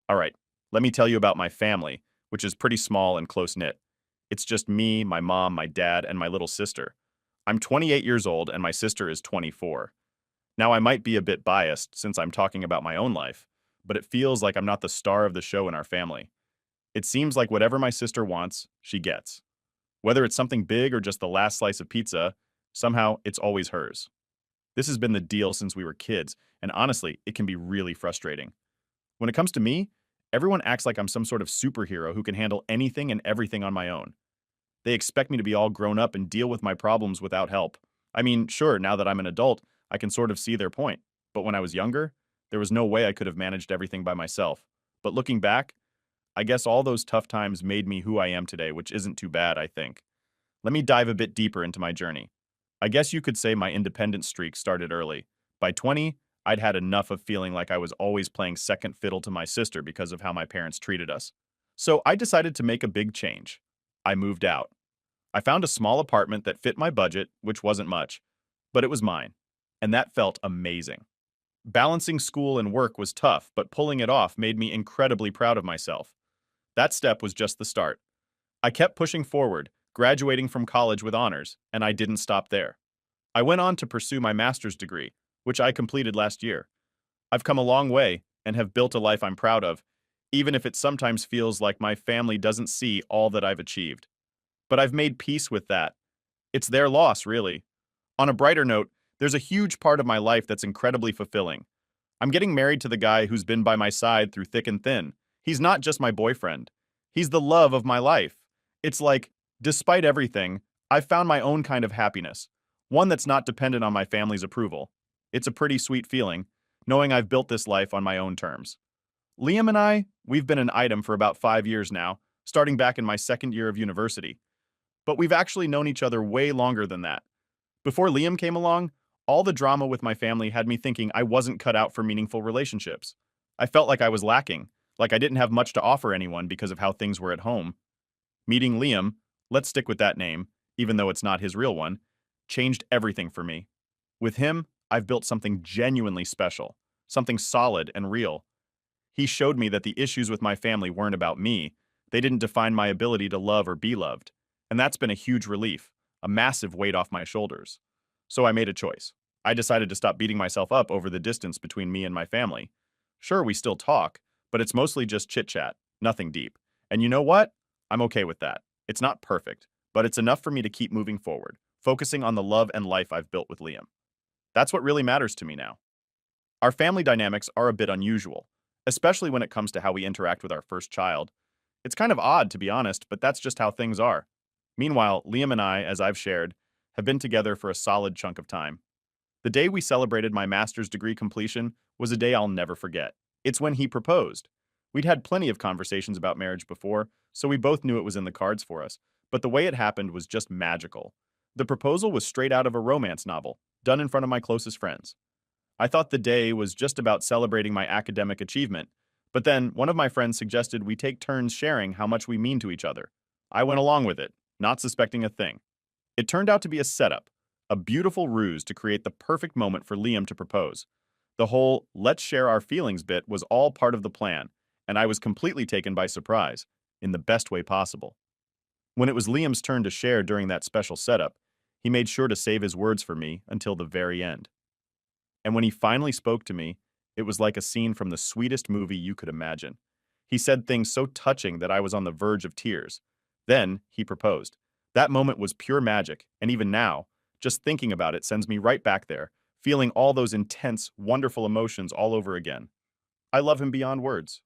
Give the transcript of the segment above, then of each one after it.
All right, let me tell you about my family, which is pretty small and close-knit. It's just me, my mom, my dad, and my little sister. I'm 28 years old and my sister is 24. Now, I might be a bit biased since I'm talking about my own life, but it feels like I'm not the star of the show in our family. It seems like whatever my sister wants, she gets. Whether it's something big or just the last slice of pizza, somehow it's always hers. This has been the deal since we were kids, and honestly, it can be really frustrating. When it comes to me, everyone acts like I'm some sort of superhero who can handle anything and everything on my own. They expect me to be all grown up and deal with my problems without help. I mean, sure, now that I'm an adult, I can sort of see their point. But when I was younger, there was no way I could have managed everything by myself. But looking back, I guess all those tough times made me who I am today, which isn't too bad, I think. Let me dive a bit deeper into my journey. I guess you could say my independent streak started early. By 20, I'd had enough of feeling like I was always playing second fiddle to my sister because of how my parents treated us. So I decided to make a big change. I moved out. I found a small apartment that fit my budget, which wasn't much, but it was mine. And that felt amazing. Balancing school and work was tough, but pulling it off made me incredibly proud of myself. That step was just the start. I kept pushing forward, graduating from college with honors, and I didn't stop there. I went on to pursue my master's degree, which I completed last year. I've come a long way and have built a life I'm proud of, even if it sometimes feels like my family doesn't see all that I've achieved. But I've made peace with that. It's their loss, really. On a brighter note, there's a huge part of my life that's incredibly fulfilling. I'm getting married to the guy who's been by my side through thick and thin. He's not just my boyfriend. He's the love of my life. It's like, despite everything, I've found my own kind of happiness, one that's not dependent on my family's approval. It's a pretty sweet feeling, knowing I've built this life on my own terms. Liam and we've been an item for about 5 years now, starting back in my second year of university. But we've actually known each other way longer than that. Before Liam came along, all the drama with my family had me thinking I wasn't cut out for meaningful relationships. I felt like I was lacking, like I didn't have much to offer anyone because of how things were at home. Meeting Liam, let's stick with that name, even though it's not his real one, changed everything for me. With him, I've built something genuinely special, something solid and real. He showed me that the issues with my family weren't about me. They didn't define my ability to love or be loved. And that's been a huge relief, a massive weight off my shoulders. So I made a choice. I decided to stop beating myself up over the distance between me and my family. Sure, we still talk, but it's mostly just chit-chat, nothing deep. And you know what? I'm okay with that. It's not perfect, but it's enough for me to keep moving forward, focusing on the love and life I've built with Liam. That's what really matters to me now. Our family dynamics are a bit unusual, especially when it comes to how we interact with our first child. It's kind of odd, to be honest, but that's just how things are. Meanwhile, Liam and I, as I've shared, have been together for a solid chunk of time. The day we celebrated my master's degree completion was a day I'll never forget. It's when he proposed. We'd had plenty of conversations about marriage before, so we both knew it was in the cards for us, but the way it happened was just magical. The proposal was straight out of a romance novel, done in front of my closest friends. I thought the day was just about celebrating my academic achievement, but then one of my friends suggested we take turns sharing how much we mean to each other. I went along with it, not suspecting a thing. It turned out to be a setup, a beautiful ruse to create the perfect moment for Liam to propose. The whole let's share our feelings bit was all part of the plan, and I was completely taken by surprise, in the best way possible. When it was Liam's turn to share during that special setup, he made sure to save his words for me until the very end. And when he finally spoke to me, it was like a scene from the sweetest movie you could imagine. He said things so touching that I was on the verge of tears. Then he proposed. That moment was pure magic, and even now, just thinking about it sends me right back there, feeling all those intense, wonderful emotions all over again. I love him beyond words.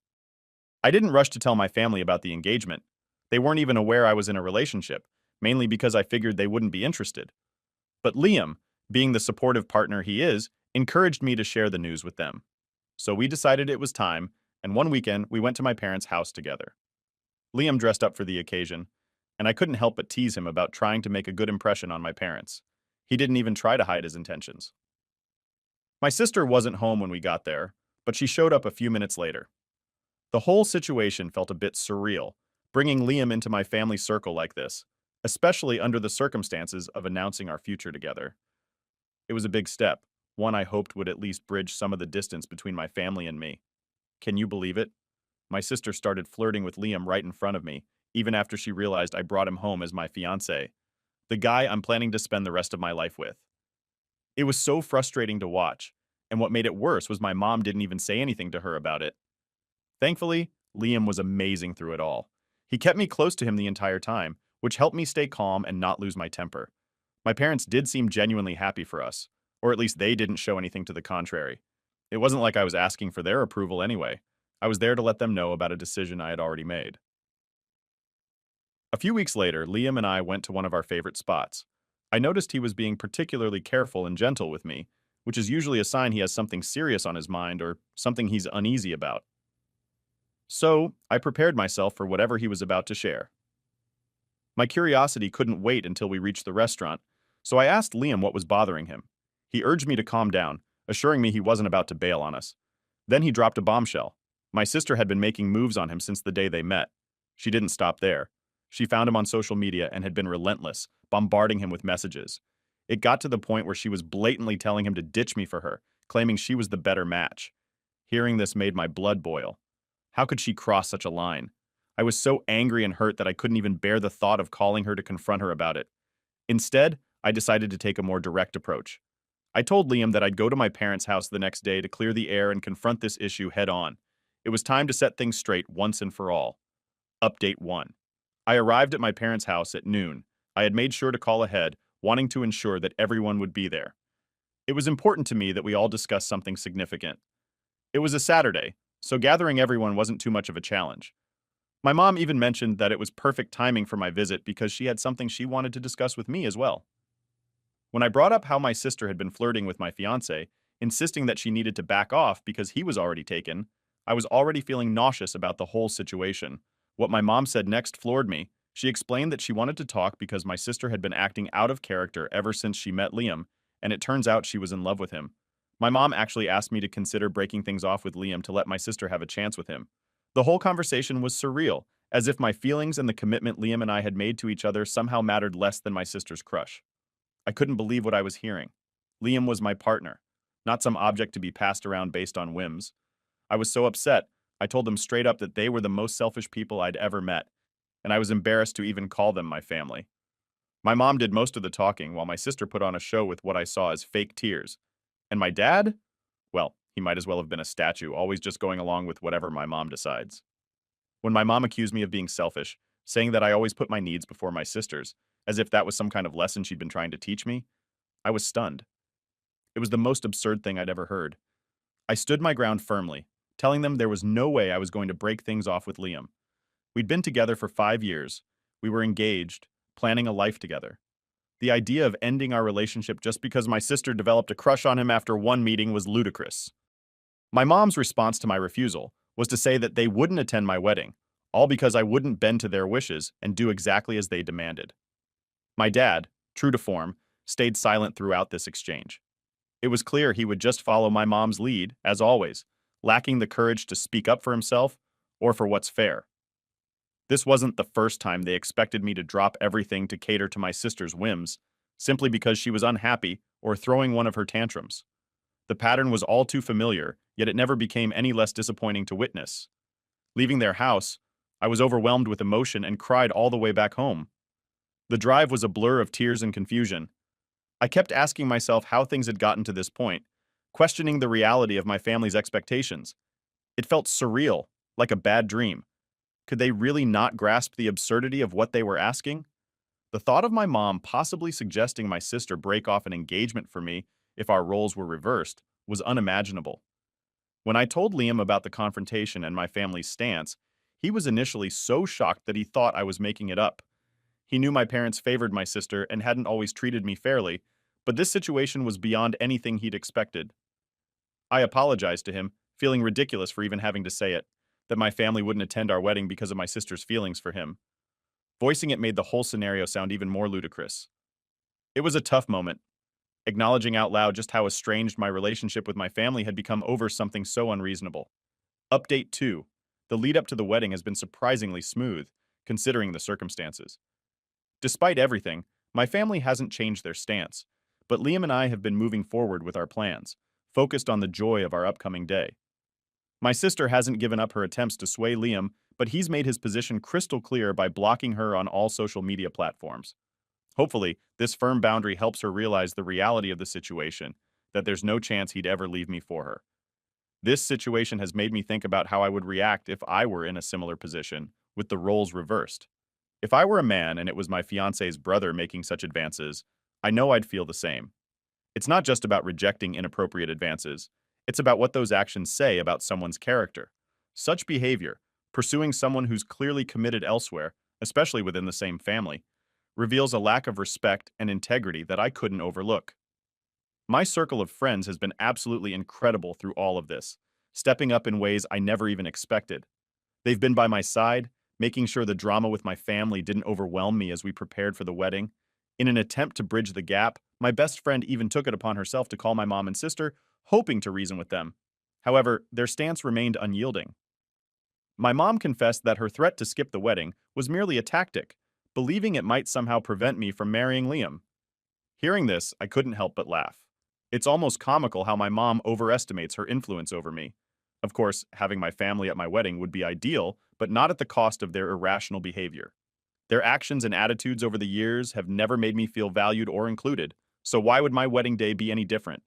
I didn't rush to tell my family about the engagement. They weren't even aware I was in a relationship, mainly because I figured they wouldn't be interested. But Liam, being the supportive partner he is, encouraged me to share the news with them. So we decided it was time, and one weekend we went to my parents' house together. Liam dressed up for the occasion, and I couldn't help but tease him about trying to make a good impression on my parents. He didn't even try to hide his intentions. My sister wasn't home when we got there, but she showed up a few minutes later. The whole situation felt a bit surreal, bringing Liam into my family circle like this, especially under the circumstances of announcing our future together. It was a big step, one I hoped would at least bridge some of the distance between my family and me. Can you believe it? my sister started flirting with Liam right in front of me, even after she realized I brought him home as my fiancé, the guy I'm planning to spend the rest of my life with. It was so frustrating to watch, and what made it worse was my mom didn't even say anything to her about it. Thankfully, Liam was amazing through it all. He kept me close to him the entire time, which helped me stay calm and not lose my temper. My parents did seem genuinely happy for us, or at least they didn't show anything to the contrary. It wasn't like I was asking for their approval anyway. I was there to let them know about a decision I had already made. A few weeks later, Liam and I went to one of our favorite spots. I noticed he was being particularly careful and gentle with me, which is usually a sign he has something serious on his mind or something he's uneasy about. So, I prepared myself for whatever he was about to share. My curiosity couldn't wait until we reached the restaurant, so I asked Liam what was bothering him. He urged me to calm down, assuring me he wasn't about to bail on us. Then he dropped a bombshell. My sister had been making moves on him since the day they met. She didn't stop there. She found him on social media and had been relentless, bombarding him with messages. It got to the point where she was blatantly telling him to ditch me for her, claiming she was the better match. Hearing this made my blood boil. How could she cross such a line? I was so angry and hurt that I couldn't even bear the thought of calling her to confront her about it. Instead, I decided to take a more direct approach. I told Liam that I'd go to my parents' house the next day to clear the air and confront this issue head on. It was time to set things straight once and for all. Update 1. I arrived at my parents' house at noon. I had made sure to call ahead, wanting to ensure that everyone would be there. It was important to me that we all discuss something significant. It was a Saturday, so gathering everyone wasn't too much of a challenge. My mom even mentioned that it was perfect timing for my visit because she had something she wanted to discuss with me as well. When I brought up how my sister had been flirting with my fiancé, insisting that she needed to back off because he was already taken, I was already feeling nauseous about the whole situation. What my mom said next floored me. She explained that she wanted to talk because my sister had been acting out of character ever since she met Liam, and it turns out she was in love with him. My mom actually asked me to consider breaking things off with Liam to let my sister have a chance with him. The whole conversation was surreal, as if my feelings and the commitment Liam and I had made to each other somehow mattered less than my sister's crush. I couldn't believe what I was hearing. Liam was my partner, not some object to be passed around based on whims. I was so upset, I told them straight up that they were the most selfish people I'd ever met, and I was embarrassed to even call them my family. My mom did most of the talking while my sister put on a show with what I saw as fake tears. And my dad? Well, he might as well have been a statue, always just going along with whatever my mom decides. When my mom accused me of being selfish, saying that I always put my needs before my sister's, as if that was some kind of lesson she'd been trying to teach me, I was stunned. It was the most absurd thing I'd ever heard. I stood my ground firmly, telling them there was no way I was going to break things off with Liam. We'd been together for 5 years. We were engaged, planning a life together. The idea of ending our relationship just because my sister developed a crush on him after one meeting was ludicrous. My mom's response to my refusal was to say that they wouldn't attend my wedding, all because I wouldn't bend to their wishes and do exactly as they demanded. My dad, true to form, stayed silent throughout this exchange. It was clear he would just follow my mom's lead, as always, lacking the courage to speak up for himself or for what's fair. This wasn't the first time they expected me to drop everything to cater to my sister's whims, simply because she was unhappy or throwing one of her tantrums. The pattern was all too familiar, yet it never became any less disappointing to witness. Leaving their house, I was overwhelmed with emotion and cried all the way back home. The drive was a blur of tears and confusion. I kept asking myself how things had gotten to this point, questioning the reality of my family's expectations. It felt surreal, like a bad dream. Could they really not grasp the absurdity of what they were asking? The thought of my mom possibly suggesting my sister break off an engagement for me if our roles were reversed was unimaginable. When I told Liam about the confrontation and my family's stance, he was initially so shocked that he thought I was making it up. He knew my parents favored my sister and hadn't always treated me fairly, but this situation was beyond anything he'd expected. I apologized to him, feeling ridiculous for even having to say it, that my family wouldn't attend our wedding because of my sister's feelings for him. Voicing it made the whole scenario sound even more ludicrous. It was a tough moment, acknowledging out loud just how estranged my relationship with my family had become over something so unreasonable. Update 2. The lead up to the wedding has been surprisingly smooth, considering the circumstances. Despite everything, my family hasn't changed their stance, but Liam and I have been moving forward with our plans, focused on the joy of our upcoming day. My sister hasn't given up her attempts to sway Liam, but he's made his position crystal clear by blocking her on all social media platforms. Hopefully, this firm boundary helps her realize the reality of the situation, that there's no chance he'd ever leave me for her. This situation has made me think about how I would react if I were in a similar position, with the roles reversed. If I were a man and it was my fiance's brother making such advances, I know I'd feel the same. It's not just about rejecting inappropriate advances, it's about what those actions say about someone's character. Such behavior, pursuing someone who's clearly committed elsewhere, especially within the same family, reveals a lack of respect and integrity that I couldn't overlook. My circle of friends has been absolutely incredible through all of this, stepping up in ways I never even expected. They've been by my side, making sure the drama with my family didn't overwhelm me as we prepared for the wedding. In an attempt to bridge the gap, my best friend even took it upon herself to call my mom and sister, hoping to reason with them. However, their stance remained unyielding. My mom confessed that her threat to skip the wedding was merely a tactic, believing it might somehow prevent me from marrying Liam. Hearing this, I couldn't help but laugh. It's almost comical how my mom overestimates her influence over me. Of course, having my family at my wedding would be ideal, but not at the cost of their irrational behavior. Their actions and attitudes over the years have never made me feel valued or included, so why would my wedding day be any different?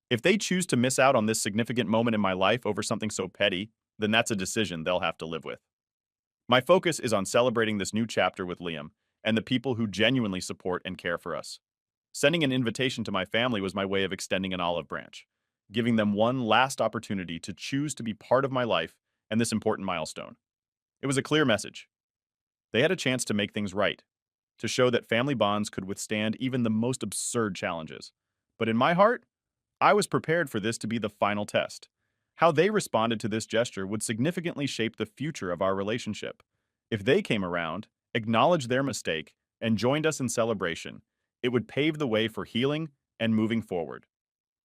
If they choose to miss out on this significant moment in my life over something so petty, then that's a decision they'll have to live with. My focus is on celebrating this new chapter with Liam and the people who genuinely support and care for us. Sending an invitation to my family was my way of extending an olive branch, giving them one last opportunity to choose to be part of my life and this important milestone. It was a clear message. They had a chance to make things right, to show that family bonds could withstand even the most absurd challenges. But in my heart, I was prepared for this to be the final test. How they responded to this gesture would significantly shape the future of our relationship. If they came around, acknowledged their mistake, and joined us in celebration, it would pave the way for healing and moving forward.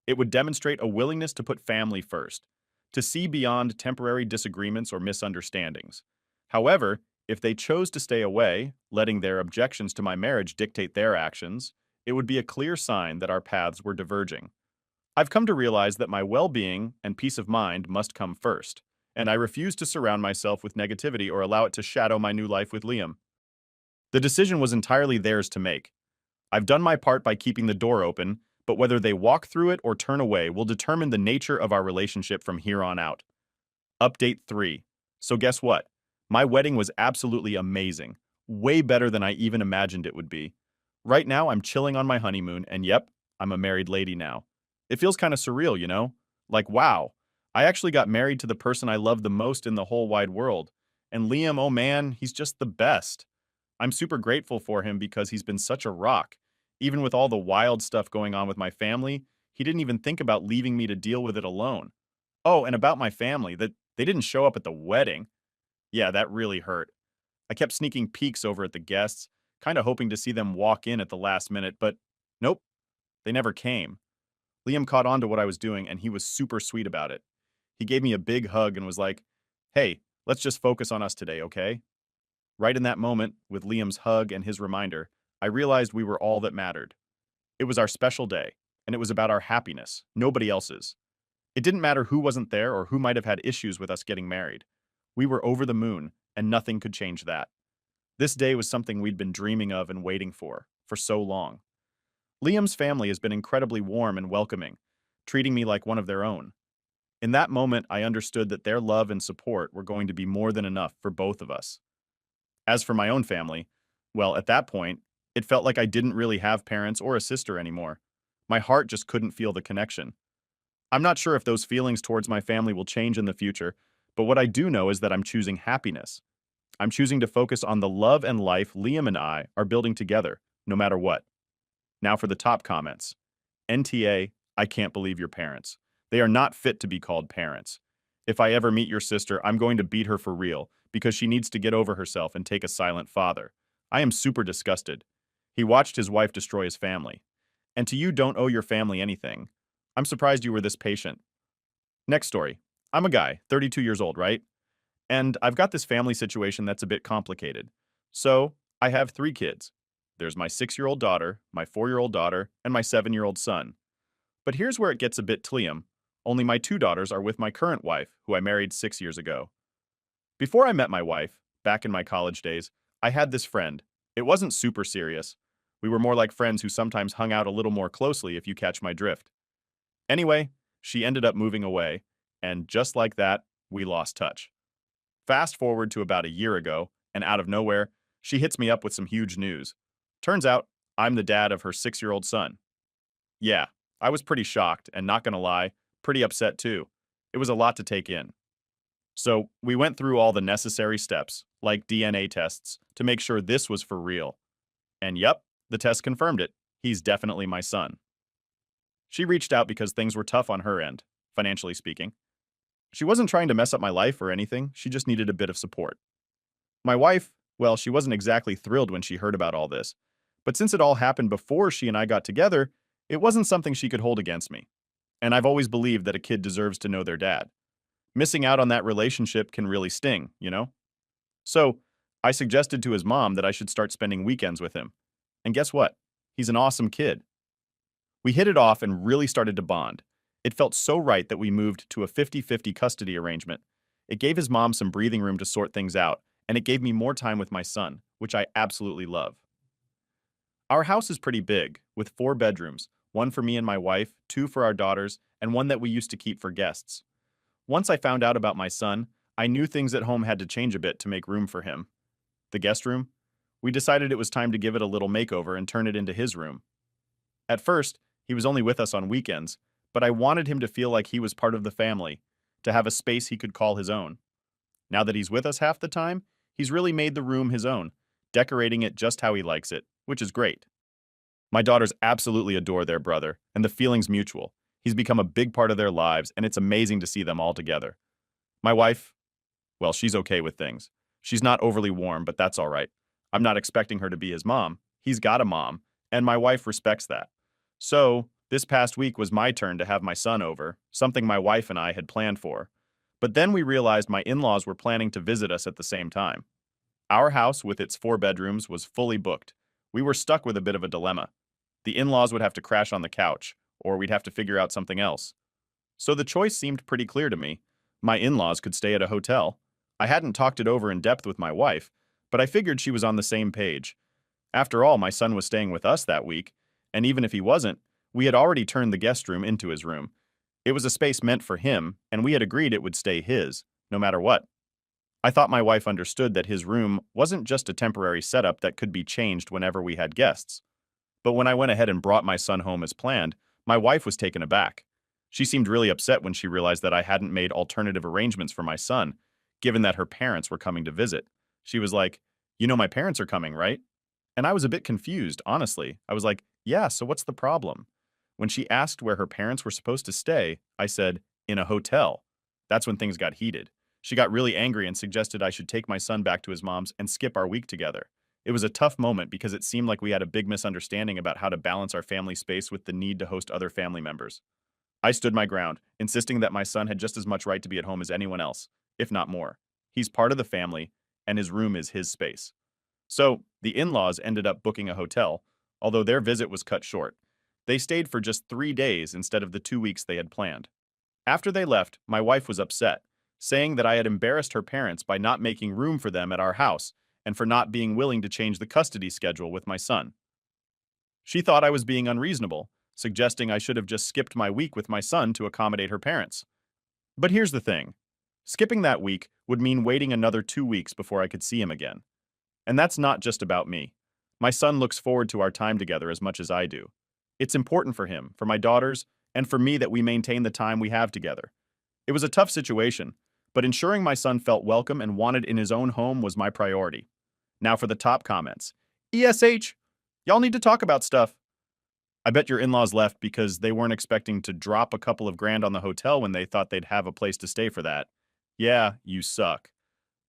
It would demonstrate a willingness to put family first, to see beyond temporary disagreements or misunderstandings. However, if they chose to stay away, letting their objections to my marriage dictate their actions, it would be a clear sign that our paths were diverging. I've come to realize that my well-being and peace of mind must come first, and I refuse to surround myself with negativity or allow it to shadow my new life with Liam. The decision was entirely theirs to make. I've done my part by keeping the door open, but whether they walk through it or turn away will determine the nature of our relationship from here on out. Update 3. So guess what? My wedding was absolutely amazing. Way better than I even imagined it would be. Right now, I'm chilling on my honeymoon, and yep, I'm a married lady now. It feels kind of surreal, you know? Like, wow, I actually got married to the person I love the most in the whole wide world. And Liam, oh man, he's just the best. I'm super grateful for him because he's been such a rock. Even with all the wild stuff going on with my family, he didn't even think about leaving me to deal with it alone. Oh, and about my family, that they didn't show up at the wedding. Yeah, that really hurt. I kept sneaking peeks over at the guests, kind of hoping to see them walk in at the last minute, but nope, they never came. Liam caught on to what I was doing, and he was super sweet about it. He gave me a big hug and was like, "Hey, let's just focus on us today, okay?" Right in that moment, with Liam's hug and his reminder, I realized we were all that mattered. It was our special day, and it was about our happiness, nobody else's. It didn't matter who wasn't there or who might have had issues with us getting married. We were over the moon, and nothing could change that. This day was something we'd been dreaming of and waiting for so long. Liam's family has been incredibly warm and welcoming, treating me like one of their own. In that moment, I understood that their love and support were going to be more than enough for both of us. As for my own family, well, at that point, it felt like I didn't really have parents or a sister anymore. My heart just couldn't feel the connection. I'm not sure if those feelings towards my family will change in the future, but what I do know is that I'm choosing happiness. I'm choosing to focus on the love and life Liam and I are building together, no matter what. Now for the top comments. NTA, I can't believe your parents. They are not fit to be called parents. If I ever meet your sister, I'm going to beat her for real because she needs to get over herself and take a silent father. I am super disgusted. He watched his wife destroy his family. And to you don't owe your family anything. I'm surprised you were this patient. Next story. I'm a guy, 32 years old, right? And I've got this family situation that's a bit complicated. So, I have 3 kids. There's my 6-year-old daughter, my 4-year-old daughter, and my 7-year-old son. But here's where it gets a bit tlium. only my two daughters are with my current wife, who I married 6 years ago. Before I met my wife, back in my college days, I had this friend. It wasn't super serious. We were more like friends who sometimes hung out a little more closely, if you catch my drift. Anyway, she ended up moving away, and just like that, we lost touch. Fast forward to about a year ago, and out of nowhere, she hits me up with some huge news. Turns out, I'm the dad of her 6-year-old son. Yeah, I was pretty shocked, and not gonna lie, pretty upset too. It was a lot to take in. So, we went through all the necessary steps, like DNA tests, to make sure this was for real. And yep, the test confirmed it. He's definitely my son. She reached out because things were tough on her end, financially speaking. She wasn't trying to mess up my life or anything, she just needed a bit of support. My wife, well, she wasn't exactly thrilled when she heard about all this. But since it all happened before she and I got together, it wasn't something she could hold against me. And I've always believed that a kid deserves to know their dad. Missing out on that relationship can really sting, you know? So, I suggested to his mom that I should start spending weekends with him. And guess what? He's an awesome kid. We hit it off and really started to bond. It felt so right that we moved to a 50-50 custody arrangement. It gave his mom some breathing room to sort things out, and it gave me more time with my son, which I absolutely love. Our house is pretty big, with 4 bedrooms, one for me and my wife, 2 for our daughters, and one that we used to keep for guests. Once I found out about my son, I knew things at home had to change a bit to make room for him. The guest room? We decided it was time to give it a little makeover and turn it into his room. At first, he was only with us on weekends, but I wanted him to feel like he was part of the family, to have a space he could call his own. Now that he's with us half the time, he's really made the room his own, decorating it just how he likes it, which is great. My daughters absolutely adore their brother, and the feeling's mutual. He's become a big part of their lives, and it's amazing to see them all together. My wife, well, she's okay with things. She's not overly warm, but that's all right. I'm not expecting her to be his mom. He's got a mom, and my wife respects that. So, this past week was my turn to have my son over, something my wife and I had planned for. But then we realized my in-laws were planning to visit us at the same time. Our house, with its 4 bedrooms, was fully booked. We were stuck with a bit of a dilemma. The in-laws would have to crash on the couch, or we'd have to figure out something else. So the choice seemed pretty clear to me. My in-laws could stay at a hotel. I hadn't talked it over in depth with my wife, but I figured she was on the same page. After all, my son was staying with us that week, and even if he wasn't, we had already turned the guest room into his room. It was a space meant for him, and we had agreed it would stay his, no matter what. I thought my wife understood that his room wasn't just a temporary setup that could be changed whenever we had guests. But when I went ahead and brought my son home as planned, my wife was taken aback. She seemed really upset when she realized that I hadn't made alternative arrangements for my son, given that her parents were coming to visit. She was like, "You know my parents are coming, right?" And I was a bit confused, honestly. I was like, "Yeah, so what's the problem?" When she asked where her parents were supposed to stay, I said, "In a hotel." That's when things got heated. She got really angry and suggested I should take my son back to his mom's and skip our week together. It was a tough moment because it seemed like we had a big misunderstanding about how to balance our family space with the need to host other family members. I stood my ground, insisting that my son had just as much right to be at home as anyone else, if not more. He's part of the family, and his room is his space. So, the in-laws ended up booking a hotel, although their visit was cut short. They stayed for just 3 days instead of the 2 weeks they had planned. After they left, my wife was upset, saying that I had embarrassed her parents by not making room for them at our house and for not being willing to change the custody schedule with my son. She thought I was being unreasonable, suggesting I should have just skipped my week with my son to accommodate her parents. But here's the thing. Skipping that week would mean waiting another 2 weeks before I could see him again. And that's not just about me. My son looks forward to our time together as much as I do. It's important for him, for my daughters, and for me that we maintain the time we have together. It was a tough situation, but ensuring my son felt welcome and wanted in his own home was my priority. Now for the top comments. ESH, y'all need to talk about stuff. I bet your in-laws left because they weren't expecting to drop a couple of grand on the hotel when they thought they'd have a place to stay for that. Yeah, you suck.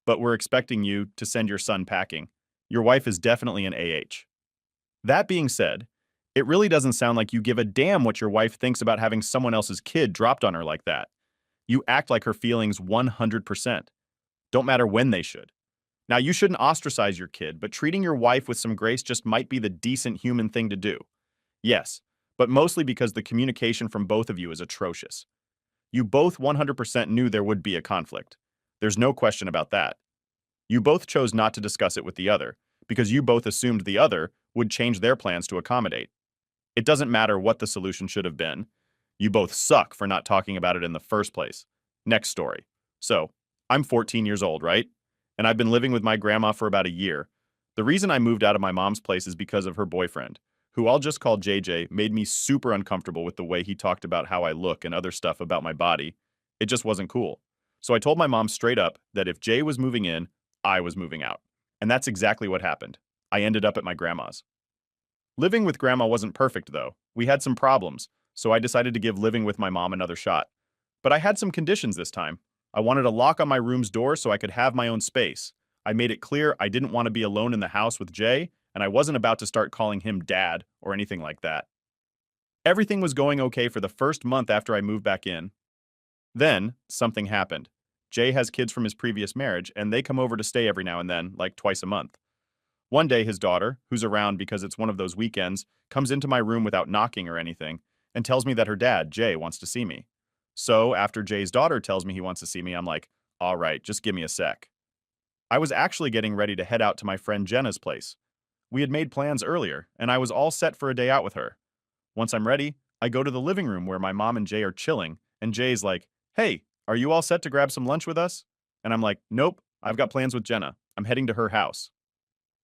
But we're expecting you to send your son packing. Your wife is definitely an AH. That being said, it really doesn't sound like you give a damn what your wife thinks about having someone else's kid dropped on her like that. You act like her feelings 100%. Don't matter when they should. Now, you shouldn't ostracize your kid, but treating your wife with some grace just might be the decent human thing to do. Yes, but mostly because the communication from both of you is atrocious. You both 100% knew there would be a conflict. There's no question about that. You both chose not to discuss it with the other, because you both assumed the other would change their plans to accommodate. It doesn't matter what the solution should have been. You both suck for not talking about it in the first place. Next story. So, I'm 14 years old, right? And I've been living with my grandma for about a year. The reason I moved out of my mom's place is because of her boyfriend, who I'll just call JJ, made me super uncomfortable with the way he talked about how I look and other stuff about my body. It just wasn't cool. So I told my mom straight up that if Jay was moving in, I was moving out. And that's exactly what happened. I ended up at my grandma's. Living with grandma wasn't perfect, though. We had some problems, so I decided to give living with my mom another shot. But I had some conditions this time. I wanted a lock on my room's door so I could have my own space. I made it clear I didn't want to be alone in the house with Jay, and I wasn't about to start calling him dad or anything like that. Everything was going okay for the first month after I moved back in. Then, something happened. Jay has kids from his previous marriage, and they come over to stay every now and then, like twice a month. One day, his daughter, who's around because it's one of those weekends, comes into my room without knocking or anything and tells me that her dad, Jay, wants to see me. So, after Jay's daughter tells me he wants to see me, I'm like, all right, just give me a sec. I was actually getting ready to head out to my friend Jenna's place. We had made plans earlier, and I was all set for a day out with her. Once I'm ready, I go to the living room where my mom and Jay are chilling, and Jay's like, hey, are you all set to grab some lunch with us? And I'm like, nope, I've got plans with Jenna. I'm heading to her house.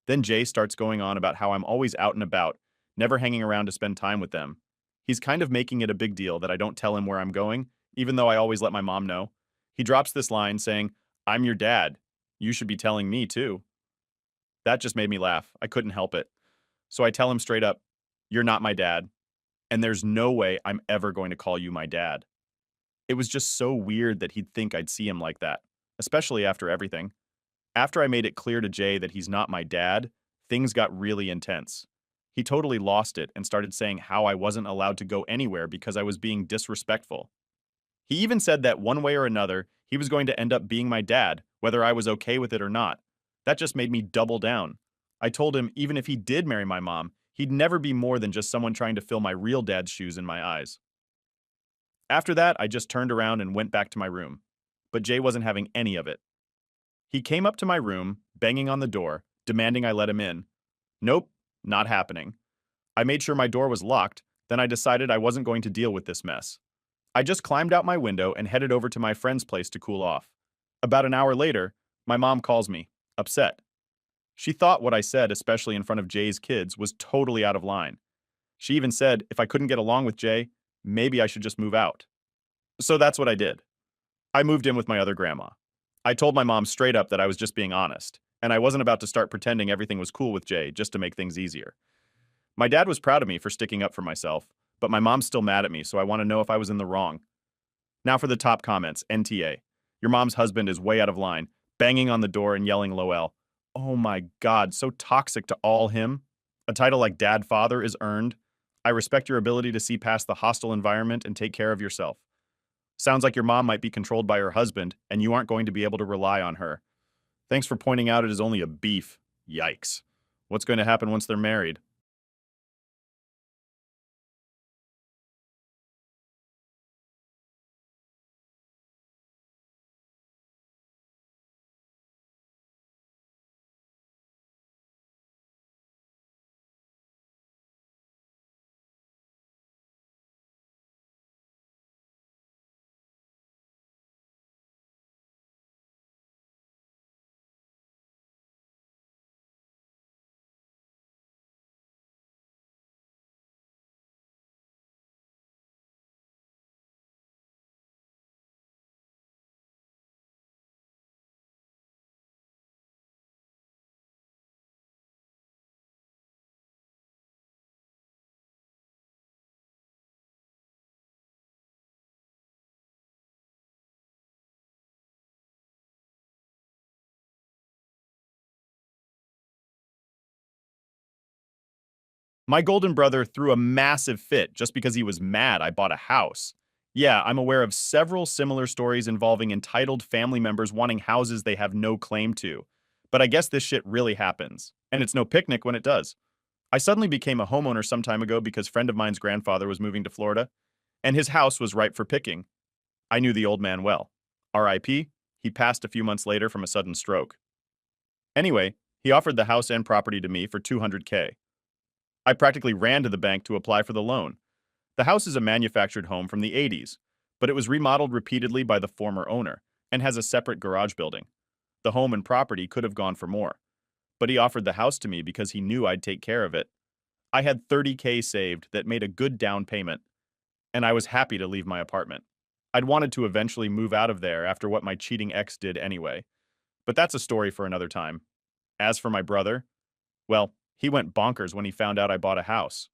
Then Jay starts going on about how I'm always out and about, never hanging around to spend time with them. He's kind of making it a big deal that I don't tell him where I'm going, even though I always let my mom know. He drops this line saying, I'm your dad. You should be telling me too. That just made me laugh. I couldn't help it. So I tell him straight up, you're not my dad, and there's no way I'm ever going to call you my dad. It was just so weird that he'd think I'd see him like that, especially after everything. After I made it clear to Jay that he's not my dad, things got really intense. He totally lost it and started saying how I wasn't allowed to go anywhere because I was being disrespectful. He even said that one way or another, he was going to end up being my dad, whether I was okay with it or not. That just made me double down. I told him even if he did marry my mom, he'd never be more than just someone trying to fill my real dad's shoes in my eyes. After that, I just turned around and went back to my room. But Jay wasn't having any of it. He came up to my room, banging on the door, demanding I let him in. Nope, not happening. I made sure my door was locked, then I decided I wasn't going to deal with this mess. I just climbed out my window and headed over to my friend's place to cool off. About an hour later, my mom calls me, upset. She thought what I said, especially in front of Jay's kids, was totally out of line. She even said if I couldn't get along with Jay, maybe I should just move out. So that's what I did. I moved in with my other grandma. I told my mom straight up that I was just being honest, and I wasn't about to start pretending everything was cool with Jay just to make things easier. My dad was proud of me for sticking up for myself, but my mom's still mad at me, so I want to know if I was in the wrong. Now for the top comments, NTA. Your mom's husband is way out of line, banging on the door and yelling Lowell. Oh my god, so toxic to all him. A title like Dad Father is earned. I respect your ability to see past the hostile environment and take care of yourself. Sounds like your mom might be controlled by her husband, and you aren't going to be able to rely on her. Thanks for pointing out it is only a beef. Yikes. What's going to happen once they're married? My golden brother threw a massive fit just because he was mad I bought a house. Yeah, I'm aware of several similar stories involving entitled family members wanting houses they have no claim to. But I guess this shit really happens. And it's no picnic when it does. I suddenly became a homeowner some time ago because friend of mine's grandfather was moving to Florida, and his house was ripe for picking. I knew the old man well. R.I.P., he passed a few months later from a sudden stroke. Anyway, he offered the house and property to me for $200K. I practically ran to the bank to apply for the loan. The house is a manufactured home from the 80s, but it was remodeled repeatedly by the former owner and has a separate garage building. The home and property could have gone for more, but he offered the house to me because he knew I'd take care of it. I had $30K saved that made a good down payment, and I was happy to leave my apartment. I'd wanted to eventually move out of there after what my cheating ex did anyway, but that's a story for another time. As for my brother, well, he went bonkers when he found out I bought a house.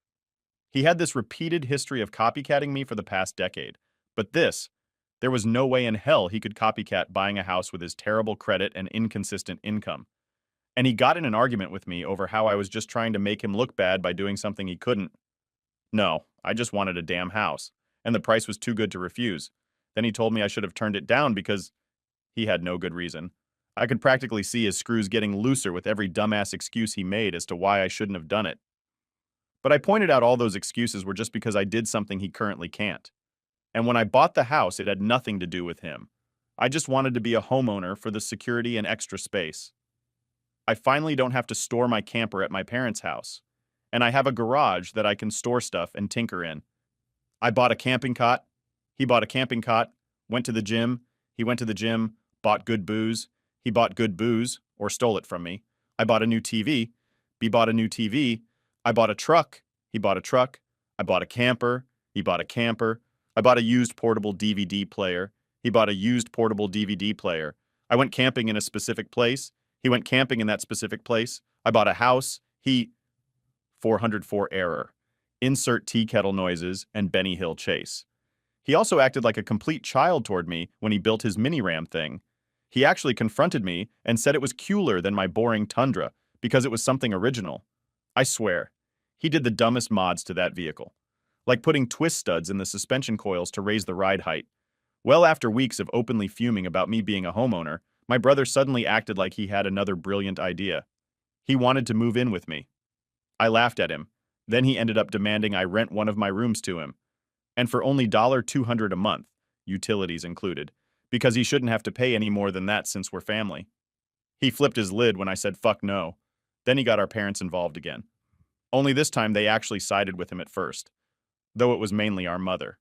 He had this repeated history of copycatting me for the past decade, but there was no way in hell he could copycat buying a house with his terrible credit and inconsistent income. And he got in an argument with me over how I was just trying to make him look bad by doing something he couldn't. No, I just wanted a damn house, and the price was too good to refuse. Then he told me I should have turned it down because he had no good reason. I could practically see his screws getting looser with every dumbass excuse he made as to why I shouldn't have done it. But I pointed out all those excuses were just because I did something he currently can't. And when I bought the house, it had nothing to do with him. I just wanted to be a homeowner for the security and extra space. I finally don't have to store my camper at my parents' house, and I have a garage that I can store stuff and tinker in. I bought a camping cot. He bought a camping cot, went to the gym. He went to the gym, bought good booze. He bought good booze, or stole it from me. I bought a new TV. He bought a new TV. I bought a truck. He bought a truck. I bought a camper. He bought a camper. I bought a used portable DVD player. He bought a used portable DVD player. I went camping in a specific place. He went camping in that specific place. I bought a house. 404 error. Insert tea kettle noises and Benny Hill chase. He also acted like a complete child toward me when he built his mini-ram thing. He actually confronted me and said it was cooler than my boring Tundra because it was something original. I swear, he did the dumbest mods to that vehicle, like putting twist studs in the suspension coils to raise the ride height. Well, after weeks of openly fuming about me being a homeowner, my brother suddenly acted like he had another brilliant idea. He wanted to move in with me. I laughed at him. Then he ended up demanding I rent one of my rooms to him, and for only $200 a month, utilities included, because he shouldn't have to pay any more than that since we're family. He flipped his lid when I said fuck no. Then he got our parents involved again. Only this time they actually sided with him at first, though it was mainly our mother.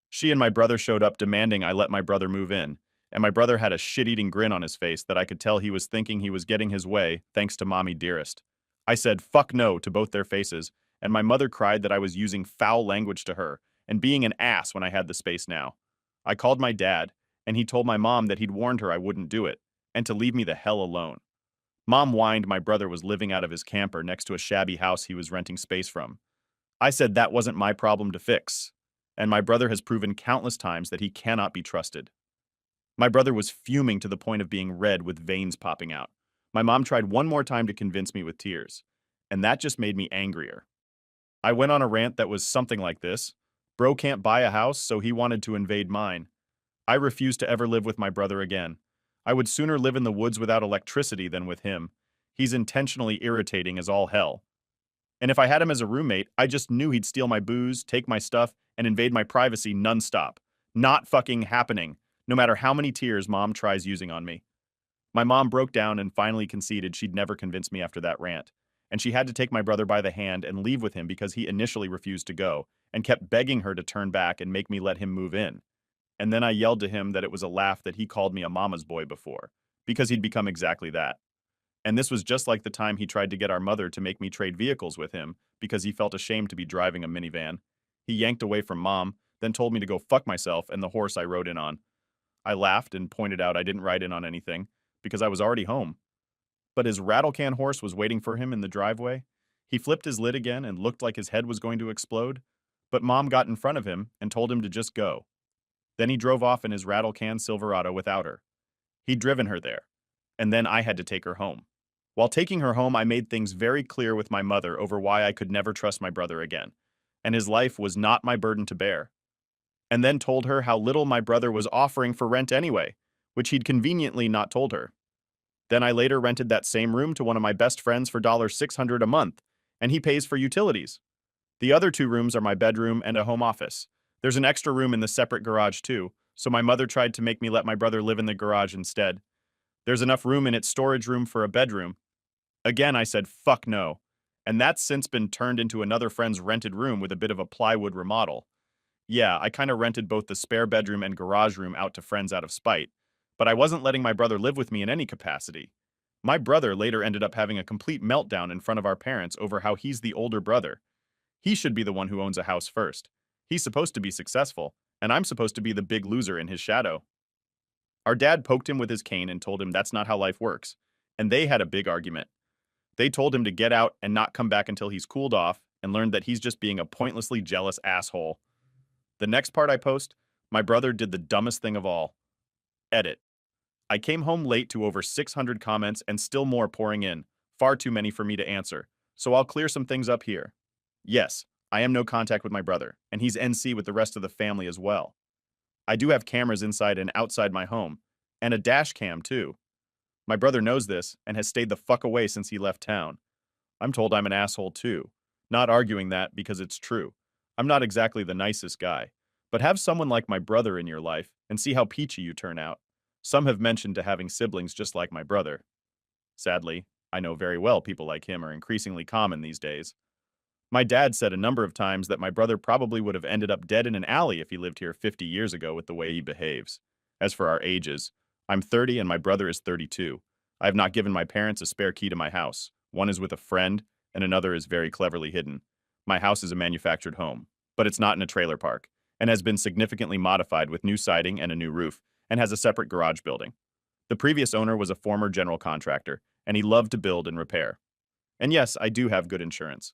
She and my brother showed up demanding I let my brother move in, and my brother had a shit-eating grin on his face that I could tell he was thinking he was getting his way thanks to Mommy Dearest. I said fuck no to both their faces, and my mother cried that I was using foul language to her and being an ass when I had the space now. I called my dad, and he told my mom that he'd warned her I wouldn't do it, and to leave me the hell alone. Mom whined my brother was living out of his camper next to a shabby house he was renting space from. I said that wasn't my problem to fix, and my brother has proven countless times that he cannot be trusted. My brother was fuming to the point of being red with veins popping out. My mom tried one more time to convince me with tears, and that just made me angrier. I went on a rant that was something like this. Bro can't buy a house, so he wanted to invade mine. I refused to ever live with my brother again. I would sooner live in the woods without electricity than with him. He's intentionally irritating as all hell. And if I had him as a roommate, I just knew he'd steal my booze, take my stuff, and invade my privacy nonstop. Not fucking happening, no matter how many tears Mom tries using on me. My mom broke down and finally conceded she'd never convince me after that rant, and she had to take my brother by the hand and leave with him because he initially refused to go, and kept begging her to turn back and make me let him move in. And then I yelled to him that it was a laugh that he called me a mama's boy before, because he'd become exactly that. And this was just like the time he tried to get our mother to make me trade vehicles with him because he felt ashamed to be driving a minivan. He yanked away from Mom, then told me to go fuck myself and the horse I rode in on. I laughed and pointed out I didn't ride in on anything, because I was already home. But his rattle-can horse was waiting for him in the driveway. He flipped his lid again and looked like his head was going to explode, but Mom got in front of him and told him to just go. Then he drove off in his rattle-can Silverado without her. He'd driven her there, and then I had to take her home. While taking her home, I made things very clear with my mother over why I could never trust my brother again, and his life was not my burden to bear. And then told her how little my brother was offering for rent anyway, which he'd conveniently not told her. Then I later rented that same room to one of my best friends for $600 a month, and he pays for utilities. The other 2 rooms are my bedroom and a home office. There's an extra room in the separate garage too, So my mother tried to make me let my brother live in the garage instead. There's enough room in its storage room for a bedroom. Again, I said, fuck no. And that's since been turned into another friend's rented room with a bit of a plywood remodel. Yeah, I kind of rented both the spare bedroom and garage room out to friends out of spite, but I wasn't letting my brother live with me in any capacity. My brother later ended up having a complete meltdown in front of our parents over how he's the older brother. He should be the one who owns a house first. He's supposed to be successful, and I'm supposed to be the big loser in his shadow. Our dad poked him with his cane and told him that's not how life works, and they had a big argument. They told him to get out and not come back until he's cooled off and learned that he's just being a pointlessly jealous asshole. The next part I post, my brother did the dumbest thing of all. Edit. I came home late to over 600 comments and still more pouring in, far too many for me to answer, so I'll clear some things up here. Yes, I am no contact with my brother, and he's NC with the rest of the family as well. I do have cameras inside and outside my home, and a dash cam too. My brother knows this and has stayed the fuck away since he left town. I'm told I'm an asshole too. Not arguing that because it's true. I'm not exactly the nicest guy. But have someone like my brother in your life and see how peachy you turn out. Some have mentioned to having siblings just like my brother. Sadly, I know very well people like him are increasingly common these days. My dad said a number of times that my brother probably would have ended up dead in an alley if he lived here 50 years ago with the way he behaves. As for our ages, I'm 30 and my brother is 32. I have not given my parents a spare key to my house. One is with a friend, and another is very cleverly hidden. My house is a manufactured home, but it's not in a trailer park, and has been significantly modified with new siding and a new roof, and has a separate garage building. The previous owner was a former general contractor, and he loved to build and repair. And yes, I do have good insurance.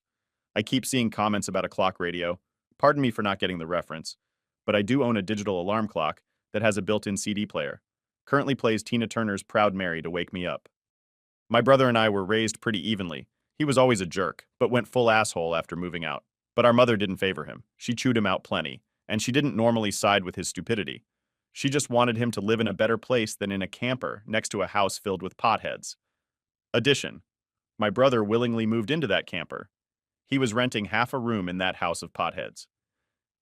I keep seeing comments about a clock radio. Pardon me for not getting the reference, but I do own a digital alarm clock that has a built-in CD player. Currently plays Tina Turner's Proud Mary to wake me up. My brother and I were raised pretty evenly. He was always a jerk, but went full asshole after moving out. But our mother didn't favor him. She chewed him out plenty, and she didn't normally side with his stupidity. She just wanted him to live in a better place than in a camper next to a house filled with potheads. Addition. My brother willingly moved into that camper. He was renting half a room in that house of potheads.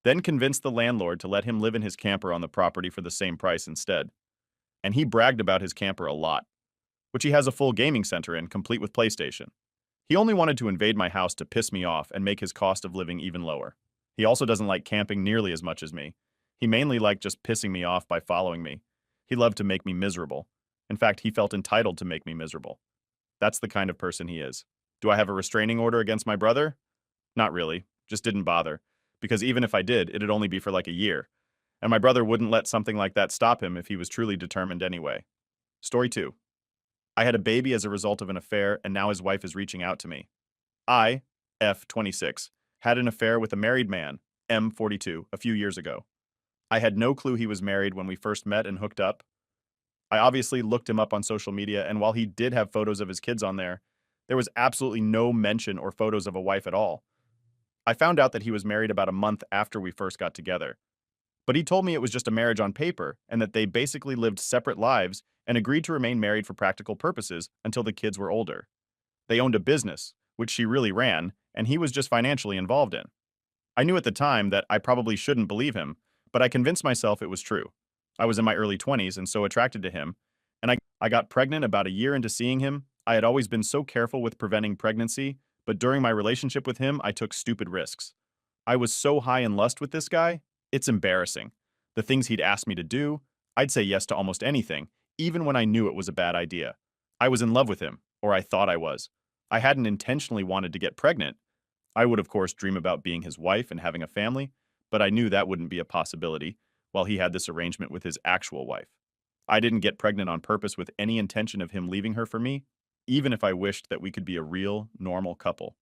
Then convinced the landlord to let him live in his camper on the property for the same price instead. And he bragged about his camper a lot, which he has a full gaming center in, complete with PlayStation. He only wanted to invade my house to piss me off and make his cost of living even lower. He also doesn't like camping nearly as much as me. He mainly liked just pissing me off by following me. He loved to make me miserable. In fact, he felt entitled to make me miserable. That's the kind of person he is. Do I have a restraining order against my brother? Not really. Just didn't bother. Because even if I did, it'd only be for like a year. And my brother wouldn't let something like that stop him if he was truly determined anyway. Story 2. I had a baby as a result of an affair, and now his wife is reaching out to me. I, F, 26, had an affair with a married man, M, 42, a few years ago. I had no clue he was married when we first met and hooked up. I obviously looked him up on social media, and while he did have photos of his kids on there was absolutely no mention or photos of a wife at all. I found out that he was married about a month after we first got together. But he told me it was just a marriage on paper and that they basically lived separate lives and agreed to remain married for practical purposes until the kids were older. They owned a business, which she really ran, and he was just financially involved in. I knew at the time that I probably shouldn't believe him, but I convinced myself it was true. I was in my early 20s and so attracted to him, and I got pregnant about a year into seeing him. I had always been so careful with preventing pregnancy, but during my relationship with him, I took stupid risks. I was so high in lust with this guy, it's embarrassing. The things he'd ask me to do, I'd say yes to almost anything, even when I knew it was a bad idea. I was in love with him, or I thought I was. I hadn't intentionally wanted to get pregnant. I would, of course, dream about being his wife and having a family, but I knew that wouldn't be a possibility while he had this arrangement with his actual wife. I didn't get pregnant on purpose with any intention of him leaving her for me, even if I wished that we could be a real, normal couple.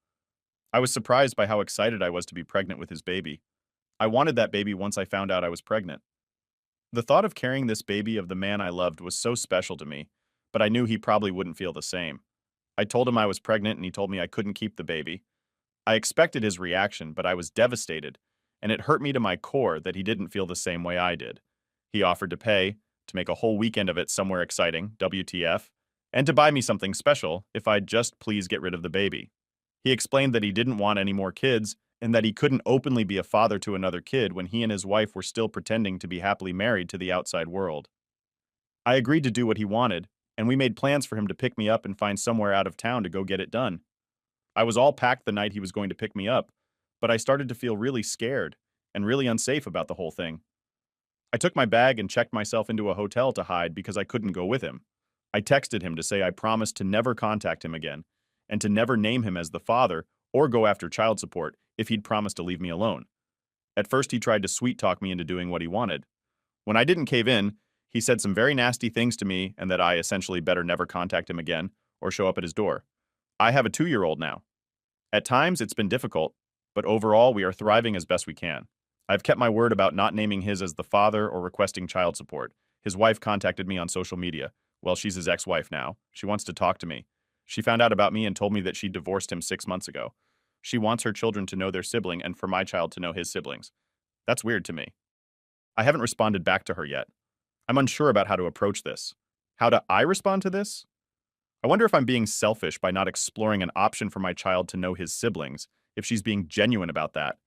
I was surprised by how excited I was to be pregnant with his baby. I wanted that baby once I found out I was pregnant. The thought of carrying this baby of the man I loved was so special to me, but I knew he probably wouldn't feel the same. I told him I was pregnant and he told me I couldn't keep the baby. I expected his reaction, but I was devastated, and it hurt me to my core that he didn't feel the same way I did. He offered to pay, to make a whole weekend of it somewhere exciting, WTF, and to buy me something special if I'd just please get rid of the baby. He explained that he didn't want any more kids and that he couldn't openly be a father to another kid when he and his wife were still pretending to be happily married to the outside world. I agreed to do what he wanted, and we made plans for him to pick me up and find somewhere out of town to go get it done. I was all packed the night he was going to pick me up, but I started to feel really scared and really unsafe about the whole thing. I took my bag and checked myself into a hotel to hide because I couldn't go with him. I texted him to say I promised to never contact him again and to never name him as the father or go after child support if he'd promised to leave me alone. At first, he tried to sweet talk me into doing what he wanted. When I didn't cave in, he said some very nasty things to me and that I essentially better never contact him again or show up at his door. I have a 2-year-old now. At times, it's been difficult, but overall, we are thriving as best we can. I've kept my word about not naming his as the father or requesting child support. His wife contacted me on social media. Well, she's his ex-wife now. She wants to talk to me. She found out about me and told me that she divorced him 6 months ago. She wants her children to know their sibling and for my child to know his siblings. That's weird to me. I haven't responded back to her yet. I'm unsure about how to approach this. How do I respond to this? I wonder if I'm being selfish by not exploring an option for my child to know his siblings, if she's being genuine about that.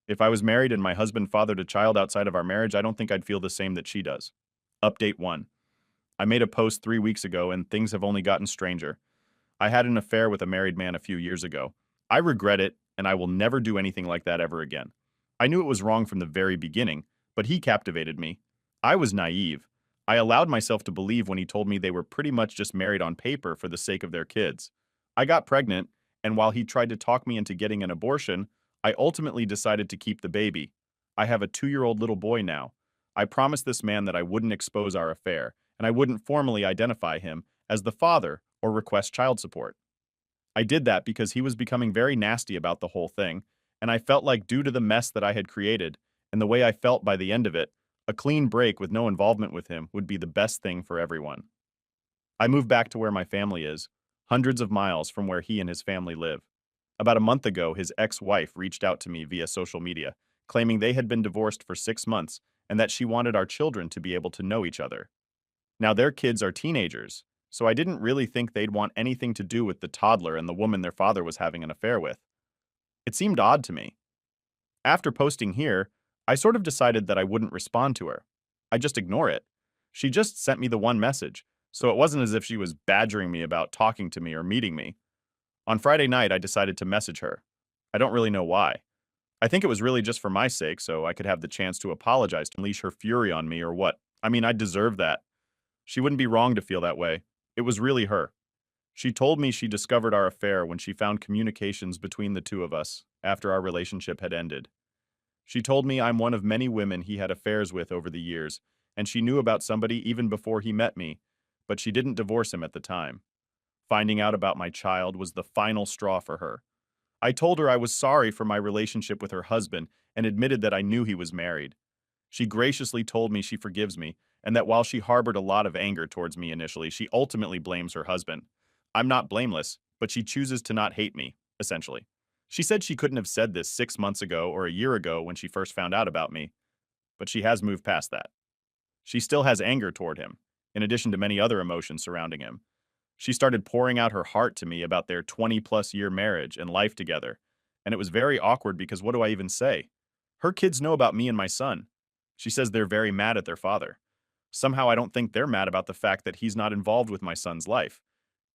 If I was married and my husband fathered a child outside of our marriage, I don't think I'd feel the same that she does. Update 1. I made a post 3 weeks ago and things have only gotten stranger. I had an affair with a married man a few years ago. I regret it, and I will never do anything like that ever again. I knew it was wrong from the very beginning, but he captivated me. I was naive. I allowed myself to believe when he told me they were pretty much just married on paper for the sake of their kids. I got pregnant, and while he tried to talk me into getting an abortion, I ultimately decided to keep the baby. I have a 2-year-old little boy now. I promised this man that I wouldn't expose our affair, and I wouldn't formally identify him as the father or request child support. I did that because he was becoming very nasty about the whole thing, and I felt like due to the mess that I had created and the way I felt by the end of it, a clean break with no involvement with him would be the best thing for everyone. I moved back to where my family is, hundreds of miles from where he and his family live. About a month ago, his ex-wife reached out to me via social media, claiming they had been divorced for 6 months and that she wanted our children to be able to know each other. Now, their kids are teenagers, so I didn't really think they'd want anything to do with the toddler and the woman their father was having an affair with. It seemed odd to me. After posting here, I sort of decided that I wouldn't respond to her. I'd just ignore it. She just sent me the one message, so it wasn't as if she was badgering me about talking to me or meeting me. On Friday night, I decided to message her. I don't really know why. I think it was really just for my sake, so I could have the chance to apologize to unleash her fury on me or what. I mean, I deserve that. She wouldn't be wrong to feel that way. It was really her. She told me she discovered our affair when she found communications between the two of us after our relationship had ended. She told me I'm one of many women he had affairs with over the years, and she knew about somebody even before he met me, but she didn't divorce him at the time. Finding out about my child was the final straw for her. I told her I was sorry for my relationship with her husband and admitted that I knew he was married. She graciously told me she forgives me and that while she harbored a lot of anger towards me initially, she ultimately blames her husband. I'm not blameless, but she chooses to not hate me, essentially. She said she couldn't have said this 6 months ago or a year ago when she first found out about me, but she has moved past that. She still has anger toward him, in addition to many other emotions surrounding him. She started pouring out her heart to me about their 20-plus year marriage and life together, and it was very awkward because what do I even say? Her kids know about me and my son. She says they're very mad at their father. Somehow I don't think they're mad about the fact that he's not involved with my son's life.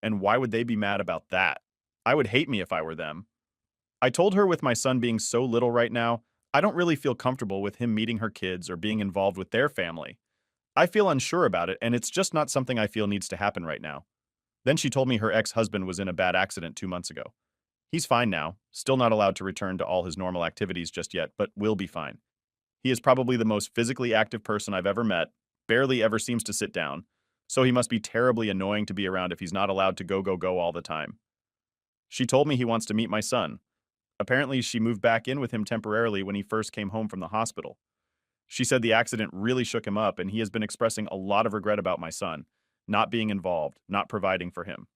And why would they be mad about that? I would hate me if I were them. I told her with my son being so little right now, I don't really feel comfortable with him meeting her kids or being involved with their family. I feel unsure about it, and it's just not something I feel needs to happen right now. Then she told me her ex-husband was in a bad accident 2 months ago. He's fine now, still not allowed to return to all his normal activities just yet, but will be fine. He is probably the most physically active person I've ever met, barely ever seems to sit down, so he must be terribly annoying to be around if he's not allowed to go all the time. She told me he wants to meet my son. Apparently, she moved back in with him temporarily when he first came home from the hospital. She said the accident really shook him up, and he has been expressing a lot of regret about my son, not being involved, not providing for him.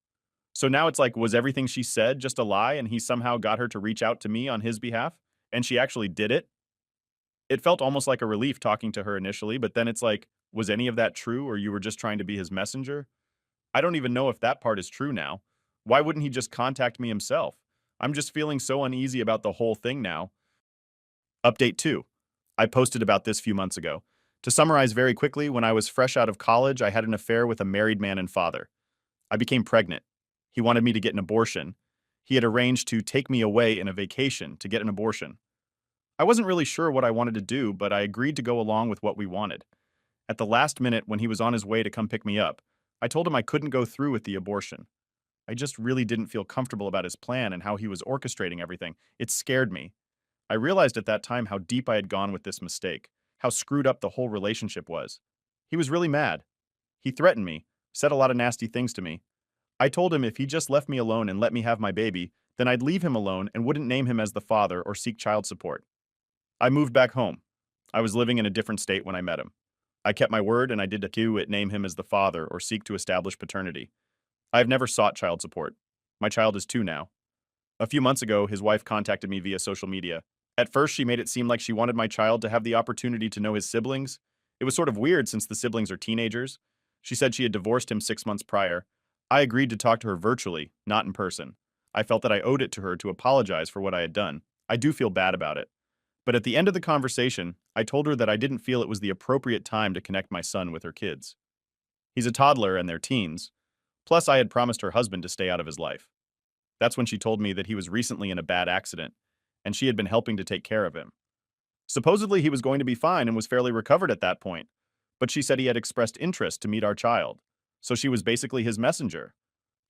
So now it's like, was everything she said just a lie, and he somehow got her to reach out to me on his behalf, and she actually did it? It felt almost like a relief talking to her initially, but then it's like, was any of that true, or you were just trying to be his messenger? I don't even know if that part is true now. Why wouldn't he just contact me himself? I'm just feeling so uneasy about the whole thing now. Update 2. I posted about this few months ago. To summarize very quickly, when I was fresh out of college, I had an affair with a married man and father. I became pregnant. He wanted me to get an abortion. He had arranged to take me away in a vacation to get an abortion. I wasn't really sure what I wanted to do, but I agreed to go along with what we wanted. At the last minute, when he was on his way to come pick me up, I told him I couldn't go through with the abortion. I just really didn't feel comfortable about his plan and how he was orchestrating everything. It scared me. I realized at that time how deep I had gone with this mistake, how screwed up the whole relationship was. He was really mad. He threatened me, said a lot of nasty things to me. I told him if he just left me alone and let me have my baby, then I'd leave him alone and wouldn't name him as the father or seek child support. I moved back home. I was living in a different state when I met him. I kept my word and I did do it, name him as the father or seek to establish paternity. I have never sought child support. My child is 2 now. A few months ago, his wife contacted me via social media. At first, she made it seem like she wanted my child to have the opportunity to know his siblings. It was sort of weird since the siblings are teenagers. She said she had divorced him 6 months prior. I agreed to talk to her virtually, not in person. I felt that I owed it to her to apologize for what I had done. I do feel bad about it. But at the end of the conversation, I told her that I didn't feel it was the appropriate time to connect my son with her kids. He's a toddler and they're teens. Plus, I had promised her husband to stay out of his life. That's when she told me that he was recently in a bad accident, and she had been helping to take care of him. Supposedly, he was going to be fine and was fairly recovered at that point, but she said he had expressed interest to meet our child, so she was basically his messenger.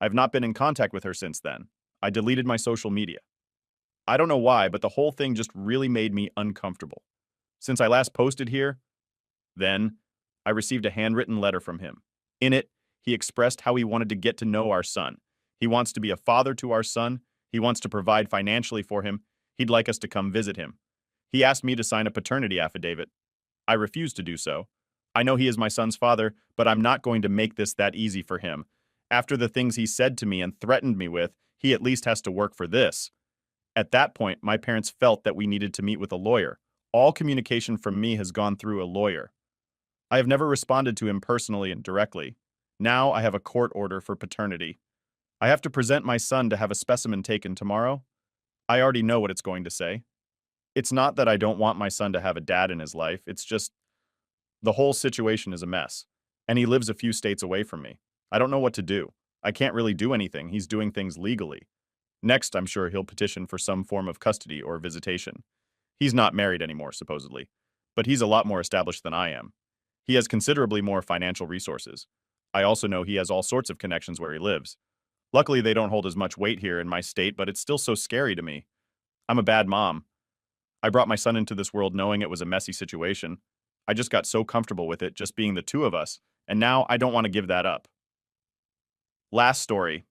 I've not been in contact with her since then. I deleted my social media. I don't know why, but the whole thing just really made me uncomfortable. Since I last posted here, then, I received a handwritten letter from him. In it, he expressed how he wanted to get to know our son. He wants to be a father to our son. He wants to provide financially for him. He'd like us to come visit him. He asked me to sign a paternity affidavit. I refused to do so. I know he is my son's father, but I'm not going to make this that easy for him. After the things he said to me and threatened me with, he at least has to work for this. At that point, my parents felt that we needed to meet with a lawyer. All communication from me has gone through a lawyer. I have never responded to him personally and directly. Now I have a court order for paternity. I have to present my son to have a specimen taken tomorrow. I already know what it's going to say. It's not that I don't want my son to have a dad in his life, it's just the whole situation is a mess. And he lives a few states away from me. I don't know what to do. I can't really do anything. He's doing things legally. Next, I'm sure he'll petition for some form of custody or visitation. He's not married anymore, supposedly, but he's a lot more established than I am. He has considerably more financial resources. I also know he has all sorts of connections where he lives. Luckily, they don't hold as much weight here in my state, but it's still so scary to me. I'm a bad mom. I brought my son into this world knowing it was a messy situation. I just got so comfortable with it just being the two of us, and now I don't want to give that up. Last story.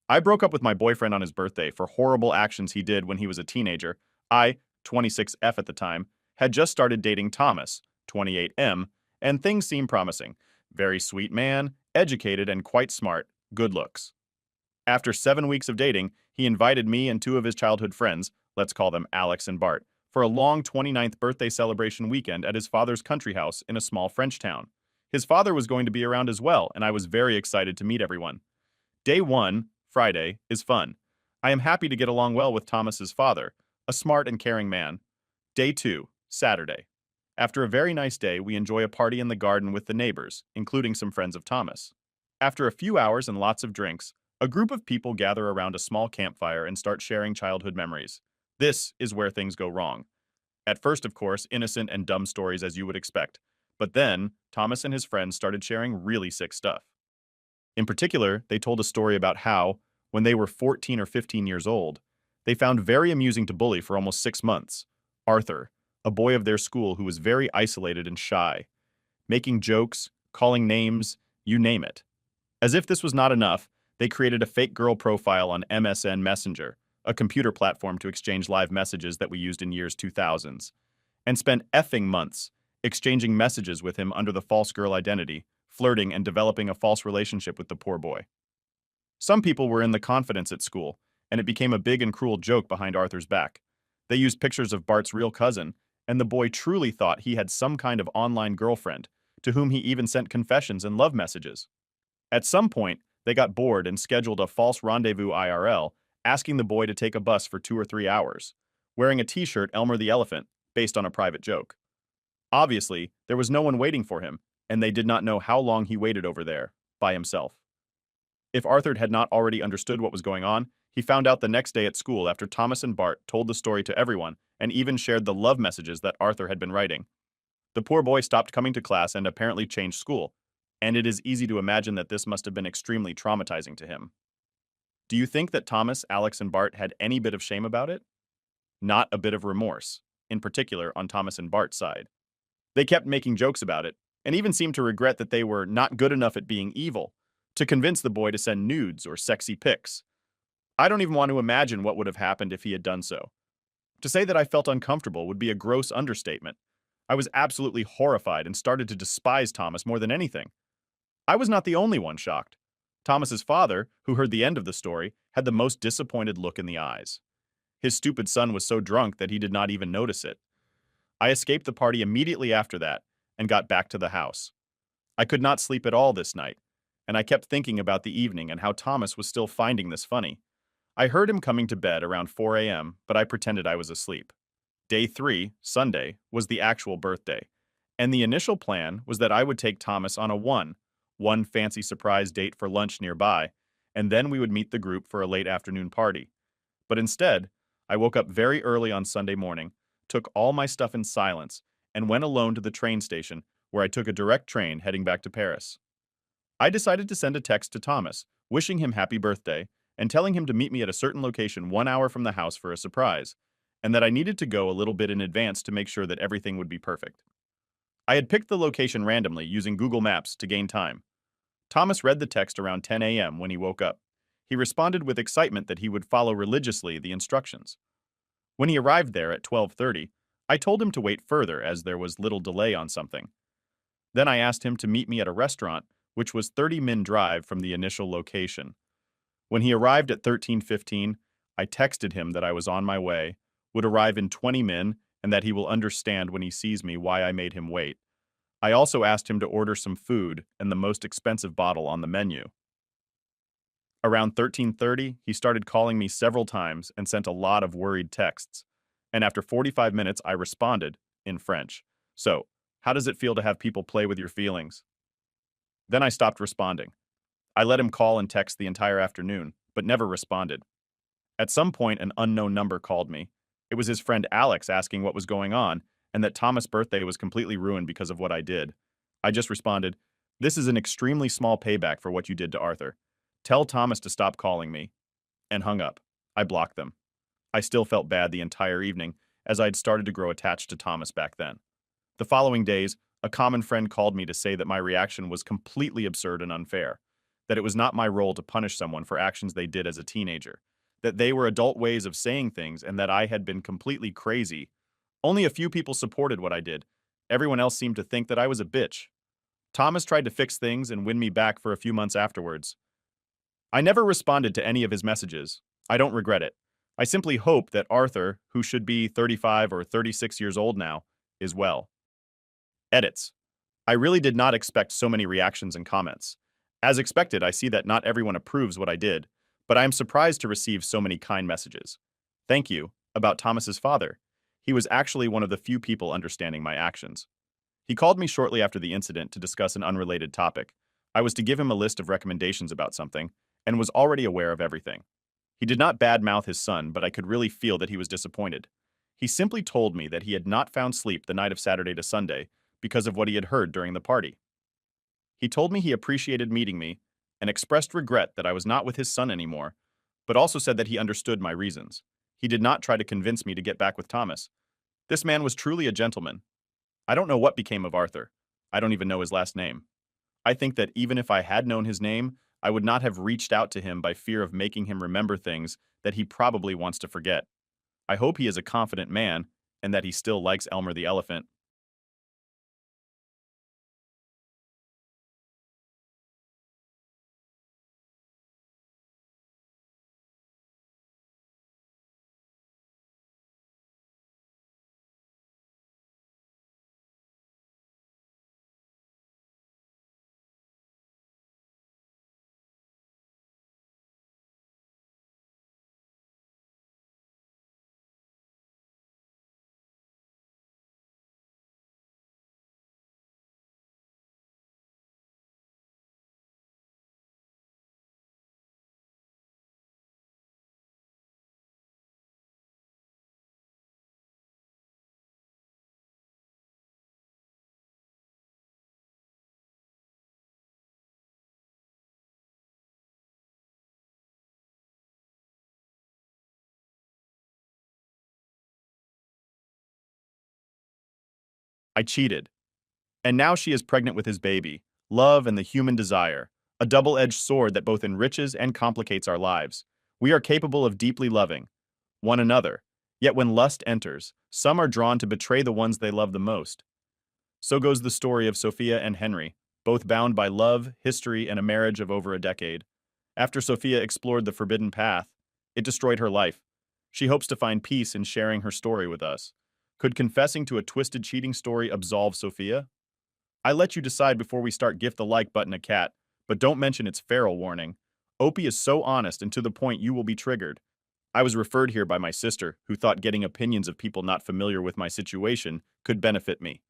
I broke up with my boyfriend on his birthday for horrible actions he did when he was a teenager. I, 26F at the time, had just started dating Thomas, 28M, and things seemed promising. Very sweet man, educated and quite smart, good looks. After 7 weeks of dating, he invited me and 2 of his childhood friends, let's call them Alex and Bart, for a long 29th birthday celebration weekend at his father's country house in a small French town. His father was going to be around as well, and I was very excited to meet everyone. Day 1, Friday, is fun. I am happy to get along well with Thomas's father, a smart and caring man. Day 2, Saturday. After a very nice day, we enjoy a party in the garden with the neighbors, including some friends of Thomas. After a few hours and lots of drinks, a group of people gather around a small campfire and start sharing childhood memories. This is where things go wrong. At first, of course, innocent and dumb stories as you would expect. But then, Thomas and his friends started sharing really sick stuff. In particular, they told a story about how, when they were 14 or 15 years old, they found very amusing to bully for almost 6 months Arthur, a boy of their school who was very isolated and shy, making jokes, calling names, you name it. As if this was not enough, they created a fake girl profile on MSN Messenger, a computer platform to exchange live messages that we used in years 2000s, and spent effing months exchanging messages with him under the false girl identity, flirting and developing a false relationship with the poor boy. Some people were in the confidence at school, and it became a big and cruel joke behind Arthur's back. They used pictures of Bart's real cousin, and the boy truly thought he had some kind of online girlfriend, to whom he even sent confessions and love messages. At some point, they got bored and scheduled a false rendezvous IRL, asking the boy to take a bus for 2 or 3 hours. Wearing a t-shirt Elmer the Elephant, based on a private joke. Obviously, there was no one waiting for him, and they did not know how long he waited over there, by himself. If Arthur had not already understood what was going on, he found out the next day at school after Thomas and Bart told the story to everyone and even shared the love messages that Arthur had been writing. The poor boy stopped coming to class and apparently changed school, and it is easy to imagine that this must have been extremely traumatizing to him. Do you think that Thomas, Alex, and Bart had any bit of shame about it? Not a bit of remorse, in particular on Thomas and Bart's side. They kept making jokes about it, and even seemed to regret that they were not good enough at being evil, to convince the boy to send nudes or sexy pics. I don't even want to imagine what would have happened if he had done so. To say that I felt uncomfortable would be a gross understatement. I was absolutely horrified and started to despise Thomas more than anything. I was not the only one shocked. Thomas's father, who heard the end of the story, had the most disappointed look in the eyes. His stupid son was so drunk that he did not even notice it. I escaped the party immediately after that and got back to the house. I could not sleep at all this night, and I kept thinking about the evening and how Thomas was still finding this funny. I heard him coming to bed around 4 a.m., but I pretended I was asleep. Day 3, Sunday, was the actual birthday, and the initial plan was that I would take Thomas on a one fancy surprise date for lunch nearby, and then we would meet the group for a late afternoon party. But instead, I woke up very early on Sunday morning, took all my stuff in silence, and went alone to the train station, where I took a direct train heading back to Paris. I decided to send a text to Thomas, wishing him happy birthday, and telling him to meet me at a certain location 1 hour from the house for a surprise, and that I needed to go a little bit in advance to make sure that everything would be perfect. I had picked the location randomly using Google Maps to gain time. Thomas read the text around 10 a.m. when he woke up. He responded with excitement that he would follow religiously the instructions. When he arrived there at 12:30, I told him to wait further as there was little delay on something. Then I asked him to meet me at a restaurant, which was 30-min drive from the initial location. When he arrived at 13:15, I texted him that I was on my way, would arrive in 20 min, and that he will understand when he sees me why I made him wait. I also asked him to order some food and the most expensive bottle on the menu. Around 13:30, he started calling me several times and sent a lot of worried texts. And after 45 minutes, I responded, in French. So, how does it feel to have people play with your feelings? Then I stopped responding. I let him call and text the entire afternoon, but never responded. At some point, an unknown number called me. It was his friend Alex asking what was going on, and that Thomas' birthday was completely ruined because of what I did. I just responded, "This is an extremely small payback for what you did to Arthur. Tell Thomas to stop calling me," and hung up. I blocked them. I still felt bad the entire evening, as I had started to grow attached to Thomas back then. The following days, a common friend called me to say that my reaction was completely absurd and unfair, that it was not my role to punish someone for actions they did as a teenager, that they were adult ways of saying things and that I had been completely crazy. Only a few people supported what I did. Everyone else seemed to think that I was a bitch. Thomas tried to fix things and win me back for a few months afterwards. I never responded to any of his messages. I don't regret it. I simply hope that Arthur, who should be 35 or 36 years old now, is well. Edits. I really did not expect so many reactions and comments. As expected, I see that not everyone approves what I did, but I am surprised to receive so many kind messages. Thank you, about Thomas's father. He was actually one of the few people understanding my actions. He called me shortly after the incident to discuss an unrelated topic. I was to give him a list of recommendations about something, and was already aware of everything. He did not badmouth his son, but I could really feel that he was disappointed. He simply told me that he had not found sleep the night of Saturday to Sunday because of what he had heard during the party. He told me he appreciated meeting me and expressed regret that I was not with his son anymore, but also said that he understood my reasons. He did not try to convince me to get back with Thomas. This man was truly a gentleman. I don't know what became of Arthur. I don't even know his last name. I think that even if I had known his name, I would not have reached out to him by fear of making him remember things that he probably wants to forget. I hope he is a confident man and that he still likes Elmer the elephant. I cheated. And now she is pregnant with his baby. Love and the human desire. A double-edged sword that both enriches and complicates our lives. We are capable of deeply loving one another. Yet when lust enters, some are drawn to betray the ones they love the most. So goes the story of Sophia and Henry, both bound by love, history, and a marriage of over a decade. After Sophia explored the forbidden path, it destroyed her life. She hopes to find peace in sharing her story with us. Could confessing to a twisted cheating story absolve Sophia? I let you decide before we start. Gift the like button a cat, but don't mention its feral warning. Opie is so honest and to the point you will be triggered. I was referred here by my sister, who thought getting opinions of people not familiar with my situation could benefit me.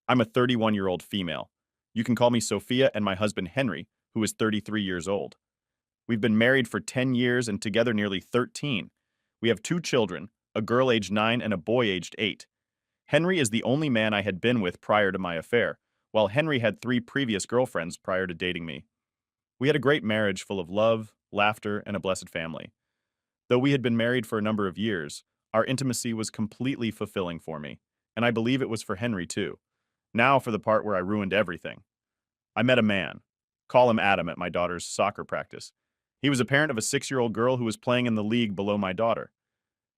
I'm a 31-year-old female. You can call me Sophia, and my husband Henry, who is 33 years old. We've been married for 10 years and together nearly 13. We have 2 children, a girl aged 9 and a boy aged 8. Henry is the only man I had been with prior to my affair, while Henry had 3 previous girlfriends prior to dating me. We had a great marriage full of love, laughter, and a blessed family. Though we had been married for a number of years, our intimacy was completely fulfilling for me, and I believe it was for Henry too. Now for the part where I ruined everything. I met a man. Call him Adam at my daughter's soccer practice. He was a parent of a 6-year-old girl who was playing in the league below my daughter.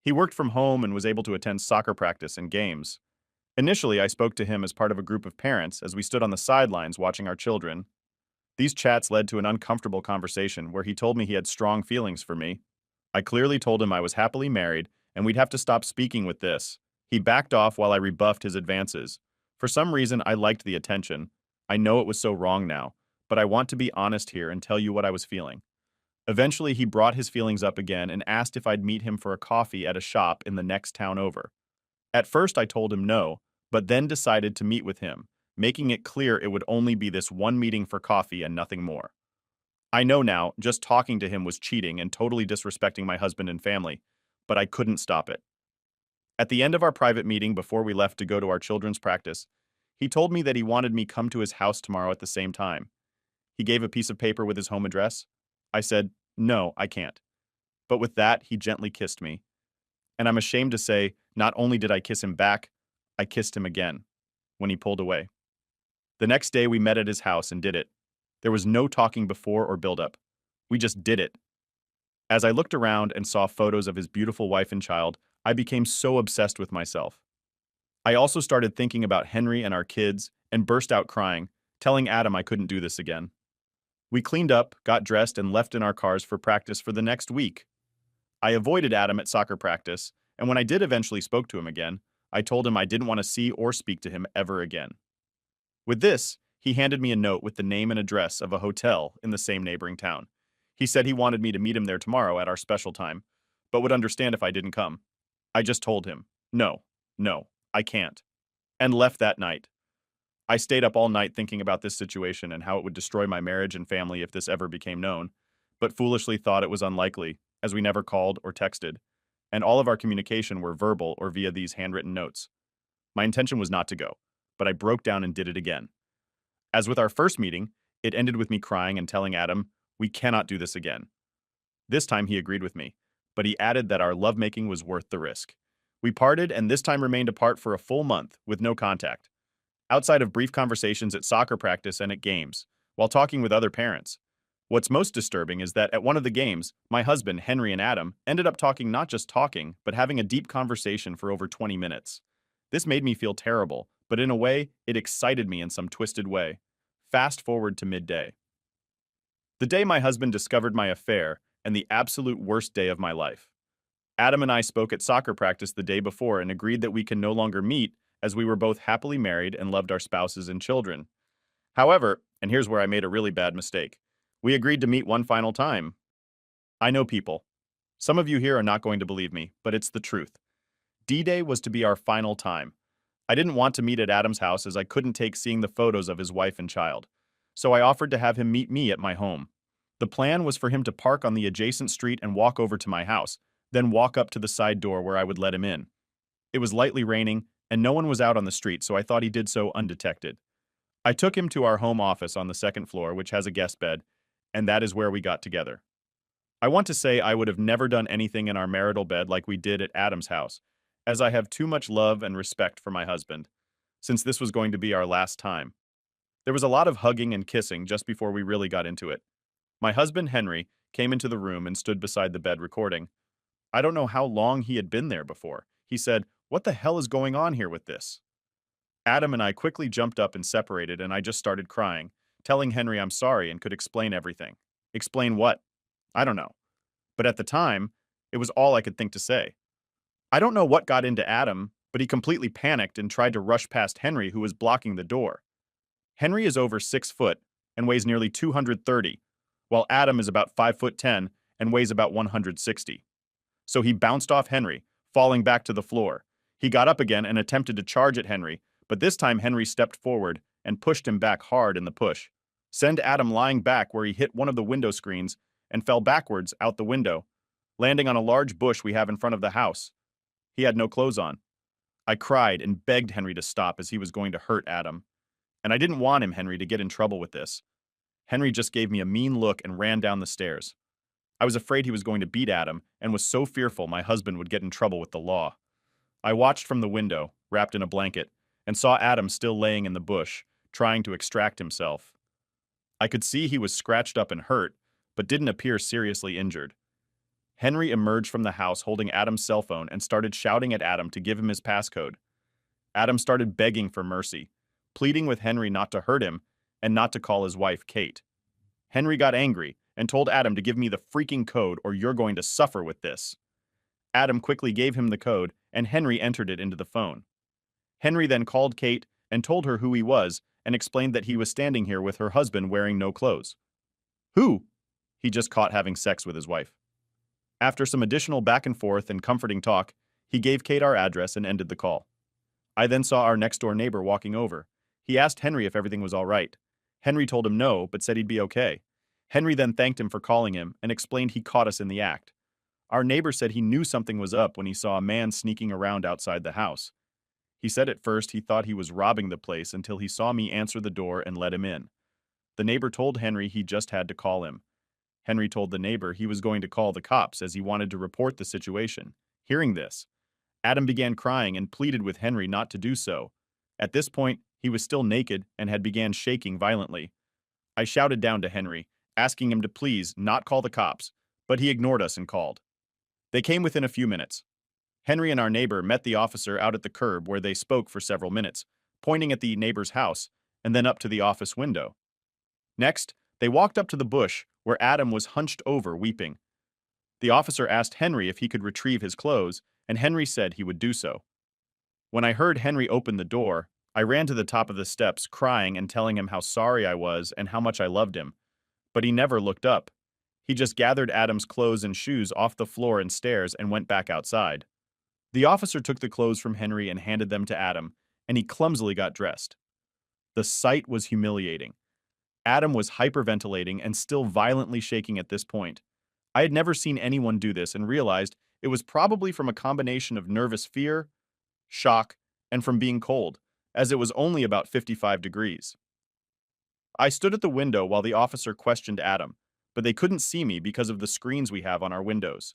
He worked from home and was able to attend soccer practice and games. Initially, I spoke to him as part of a group of parents as we stood on the sidelines watching our children. These chats led to an uncomfortable conversation where he told me he had strong feelings for me. I clearly told him I was happily married and we'd have to stop speaking with this. He backed off while I rebuffed his advances. For some reason, I liked the attention. I know it was so wrong now, but I want to be honest here and tell you what I was feeling. Eventually, he brought his feelings up again and asked if I'd meet him for a coffee at a shop in the next town over. At first, I told him no, but then decided to meet with him, making it clear it would only be this one meeting for coffee and nothing more. I know now, just talking to him was cheating and totally disrespecting my husband and family, but I couldn't stop it. At the end of our private meeting before we left to go to our children's practice, he told me that he wanted me come to his house tomorrow at the same time. He gave a piece of paper with his home address. I said, "No, I can't." But with that, he gently kissed me. And I'm ashamed to say, not only did I kiss him back, I kissed him again when he pulled away. The next day, we met at his house and did it. There was no talking before or build-up. We just did it. As I looked around and saw photos of his beautiful wife and child, I became so obsessed with myself. I also started thinking about Henry and our kids and burst out crying, telling Adam I couldn't do this again. We cleaned up, got dressed, and left in our cars for practice for the next week. I avoided Adam at soccer practice, and when I did eventually spoke to him again, I told him I didn't want to see or speak to him ever again. With this, he handed me a note with the name and address of a hotel in the same neighboring town. He said he wanted me to meet him there tomorrow at our special time, but would understand if I didn't come. I just told him, no, I can't, and left that night. I stayed up all night thinking about this situation and how it would destroy my marriage and family if this ever became known, but foolishly thought it was unlikely, as we never called or texted, and all of our communication were verbal or via these handwritten notes. My intention was not to go, but I broke down and did it again. As with our first meeting, it ended with me crying and telling Adam, "We cannot do this again." This time he agreed with me, but he added that our lovemaking was worth the risk. We parted and this time remained apart for a full month with no contact, outside of brief conversations at soccer practice and at games, while talking with other parents. What's most disturbing is that at one of the games, my husband, Henry, and Adam ended up talking, not just talking, but having a deep conversation for over 20 minutes. This made me feel terrible, but in a way, it excited me in some twisted way. Fast forward to midday. The day my husband discovered my affair, and the absolute worst day of my life. Adam and I spoke at soccer practice the day before and agreed that we can no longer meet as we were both happily married and loved our spouses and children. However, and here's where I made a really bad mistake, we agreed to meet one final time. I know people. Some of you here are not going to believe me, but it's the truth. D-Day was to be our final time. I didn't want to meet at Adam's house as I couldn't take seeing the photos of his wife and child, so I offered to have him meet me at my home. The plan was for him to park on the adjacent street and walk over to my house, then walk up to the side door where I would let him in. It was lightly raining, and no one was out on the street, so I thought he did so undetected. I took him to our home office on the second floor, which has a guest bed, and that is where we got together. I want to say I would have never done anything in our marital bed like we did at Adam's house, as I have too much love and respect for my husband. since this was going to be our last time. There was a lot of hugging and kissing just before we really got into it. My husband, Henry, came into the room and stood beside the bed recording. I don't know how long he had been there before. He said, "What the hell is going on here with this?" Adam and I quickly jumped up and separated, and I just started crying, telling Henry I'm sorry and could explain everything. Explain what? I don't know. But at the time, it was all I could think to say. I don't know what got into Adam, but he completely panicked and tried to rush past Henry, who was blocking the door. Henry is over 6 foot and weighs nearly 230, while Adam is about 5'10" and weighs about 160. So he bounced off Henry, falling back to the floor. He got up again and attempted to charge at Henry, but this time Henry stepped forward and pushed him back hard in the push, send Adam lying back where he hit one of the window screens and fell backwards out the window, landing on a large bush we have in front of the house. He had no clothes on. I cried and begged Henry to stop as he was going to hurt Adam. And I didn't want him, Henry, to get in trouble with this. Henry just gave me a mean look and ran down the stairs. I was afraid he was going to beat Adam and was so fearful my husband would get in trouble with the law. I watched from the window, wrapped in a blanket, and saw Adam still laying in the bush, trying to extract himself. I could see he was scratched up and hurt, but didn't appear seriously injured. Henry emerged from the house holding Adam's cell phone and started shouting at Adam to give him his passcode. Adam started begging for mercy, pleading with Henry not to hurt him and not to call his wife Kate. Henry got angry and told Adam to give me the freaking code or you're going to suffer with this. Adam quickly gave him the code and Henry entered it into the phone. Henry then called Kate and told her who he was and explained that he was standing here with her husband wearing no clothes. Who? He just caught having sex with his wife. After some additional back and forth and comforting talk, he gave Kate our address and ended the call. I then saw our next-door neighbor walking over. He asked Henry if everything was all right. Henry told him no, but said he'd be okay. Henry then thanked him for calling him and explained he caught us in the act. Our neighbor said he knew something was up when he saw a man sneaking around outside the house. He said at first he thought he was robbing the place until he saw me answer the door and let him in. The neighbor told Henry he just had to call him. Henry told the neighbor he was going to call the cops as he wanted to report the situation. Hearing this, Adam began crying and pleaded with Henry not to do so. At this point, he was still naked and had began shaking violently. I shouted down to Henry, asking him to please not call the cops, but he ignored us and called. They came within a few minutes. Henry and our neighbor met the officer out at the curb where they spoke for several minutes, pointing at the neighbor's house and then up to the office window. Next, they walked up to the bush where Adam was hunched over weeping. The officer asked Henry if he could retrieve his clothes, and Henry said he would do so. When I heard Henry open the door, I ran to the top of the steps crying and telling him how sorry I was and how much I loved him. But he never looked up. He just gathered Adam's clothes and shoes off the floor and stairs and went back outside. The officer took the clothes from Henry and handed them to Adam, and he clumsily got dressed. The sight was humiliating. Adam was hyperventilating and still violently shaking at this point. I had never seen anyone do this and realized it was probably from a combination of nervous fear, shock, and from being cold, as it was only about 55 degrees. I stood at the window while the officer questioned Adam, but they couldn't see me because of the screens we have on our windows.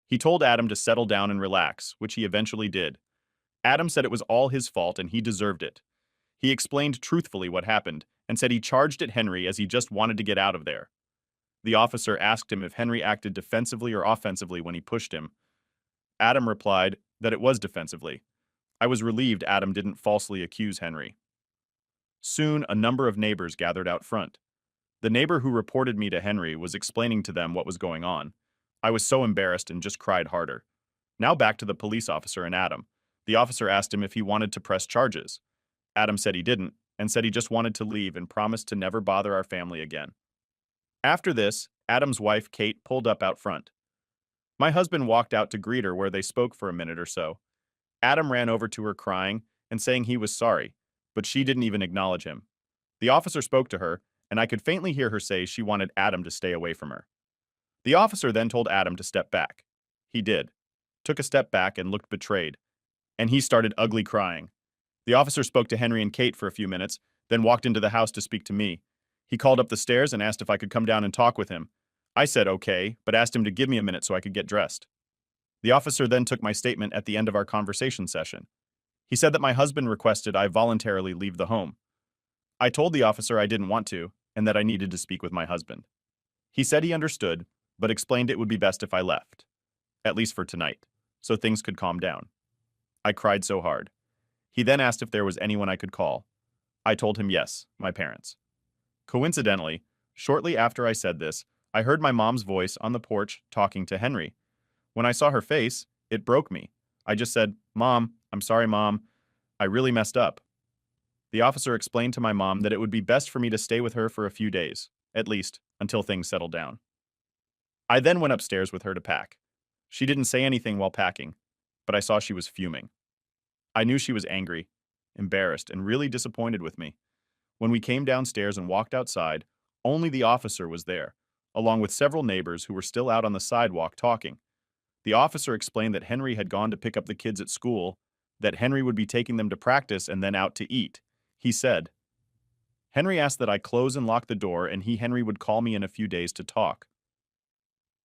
He told Adam to settle down and relax, which he eventually did. Adam said it was all his fault and he deserved it. He explained truthfully what happened and said he charged at Henry as he just wanted to get out of there. The officer asked him if Henry acted defensively or offensively when he pushed him. Adam replied that it was defensively. I was relieved Adam didn't falsely accuse Henry. Soon, a number of neighbors gathered out front. The neighbor who reported me to Henry was explaining to them what was going on. I was so embarrassed and just cried harder. Now back to the police officer and Adam. The officer asked him if he wanted to press charges. Adam said he didn't, and said he just wanted to leave and promised to never bother our family again. After this, Adam's wife, Kate, pulled up out front. My husband walked out to greet her where they spoke for a minute or so. Adam ran over to her crying and saying he was sorry, but she didn't even acknowledge him. The officer spoke to her, and I could faintly hear her say she wanted Adam to stay away from her. The officer then told Adam to step back. He did, took a step back and looked betrayed, and he started ugly crying. The officer spoke to Henry and Kate for a few minutes, then walked into the house to speak to me. He called up the stairs and asked if I could come down and talk with him. I said okay, but asked him to give me a minute so I could get dressed. The officer then took my statement at the end of our conversation session. He said that my husband requested I voluntarily leave the home. I told the officer I didn't want to, and that I needed to speak with my husband. He said he understood, but explained it would be best if I left, at least for tonight, so things could calm down. I cried so hard. He then asked if there was anyone I could call. I told him yes, my parents. Coincidentally, shortly after I said this, I heard my mom's voice on the porch talking to Henry. When I saw her face, it broke me. I just said, "Mom, I'm sorry, Mom. I really messed up." The officer explained to my mom that it would be best for me to stay with her for a few days, at least, until things settled down. I then went upstairs with her to pack. She didn't say anything while packing, but I saw she was fuming. I knew she was angry, embarrassed, and really disappointed with me. When we came downstairs and walked outside, only the officer was there, along with several neighbors who were still out on the sidewalk talking. The officer explained that Henry had gone to pick up the kids at school, that Henry would be taking them to practice and then out to eat. He said, Henry asked that I close and lock the door and Henry would call me in a few days to talk.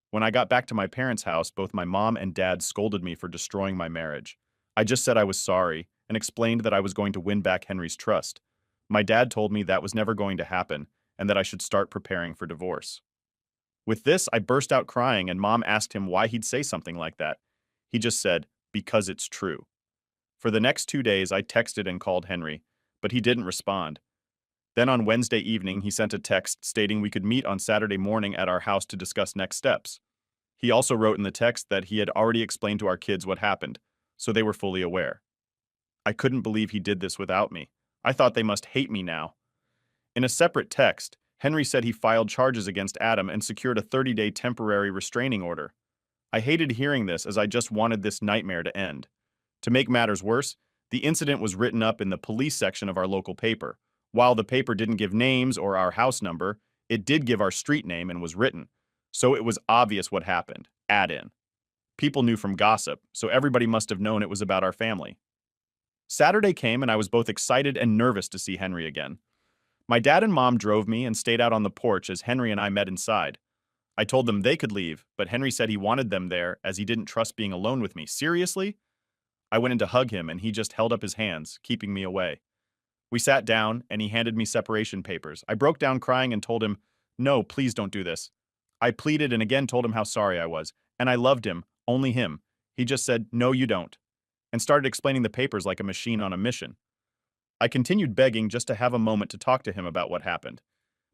When I got back to my parents' house, both my mom and dad scolded me for destroying my marriage. I just said I was sorry and explained that I was going to win back Henry's trust. My dad told me that was never going to happen and that I should start preparing for divorce. With this, I burst out crying and Mom asked him why he'd say something like that. He just said, "Because it's true." For the next 2 days, I texted and called Henry, but he didn't respond. Then on Wednesday evening, he sent a text stating we could meet on Saturday morning at our house to discuss next steps. He also wrote in the text that he had already explained to our kids what happened, so they were fully aware. I couldn't believe he did this without me. I thought they must hate me now. In a separate text, Henry said he filed charges against Adam and secured a 30-day temporary restraining order. I hated hearing this as I just wanted this nightmare to end. To make matters worse, the incident was written up in the police section of our local paper. While the paper didn't give names or our house number, it did give our street name and was written. So it was obvious what happened. Add in. People knew from gossip, so everybody must have known it was about our family. Saturday came and I was both excited and nervous to see Henry again. My dad and mom drove me and stayed out on the porch as Henry and I met inside. I told them they could leave, but Henry said he wanted them there as he didn't trust being alone with me. Seriously? I went in to hug him and he just held up his hands, keeping me away. We sat down and he handed me separation papers. I broke down crying and told him, "No, please don't do this." I pleaded and again told him how sorry I was, and I loved him, only him. He just said, "No, you don't," and started explaining the papers like a machine on a mission. I continued begging just to have a moment to talk to him about what happened,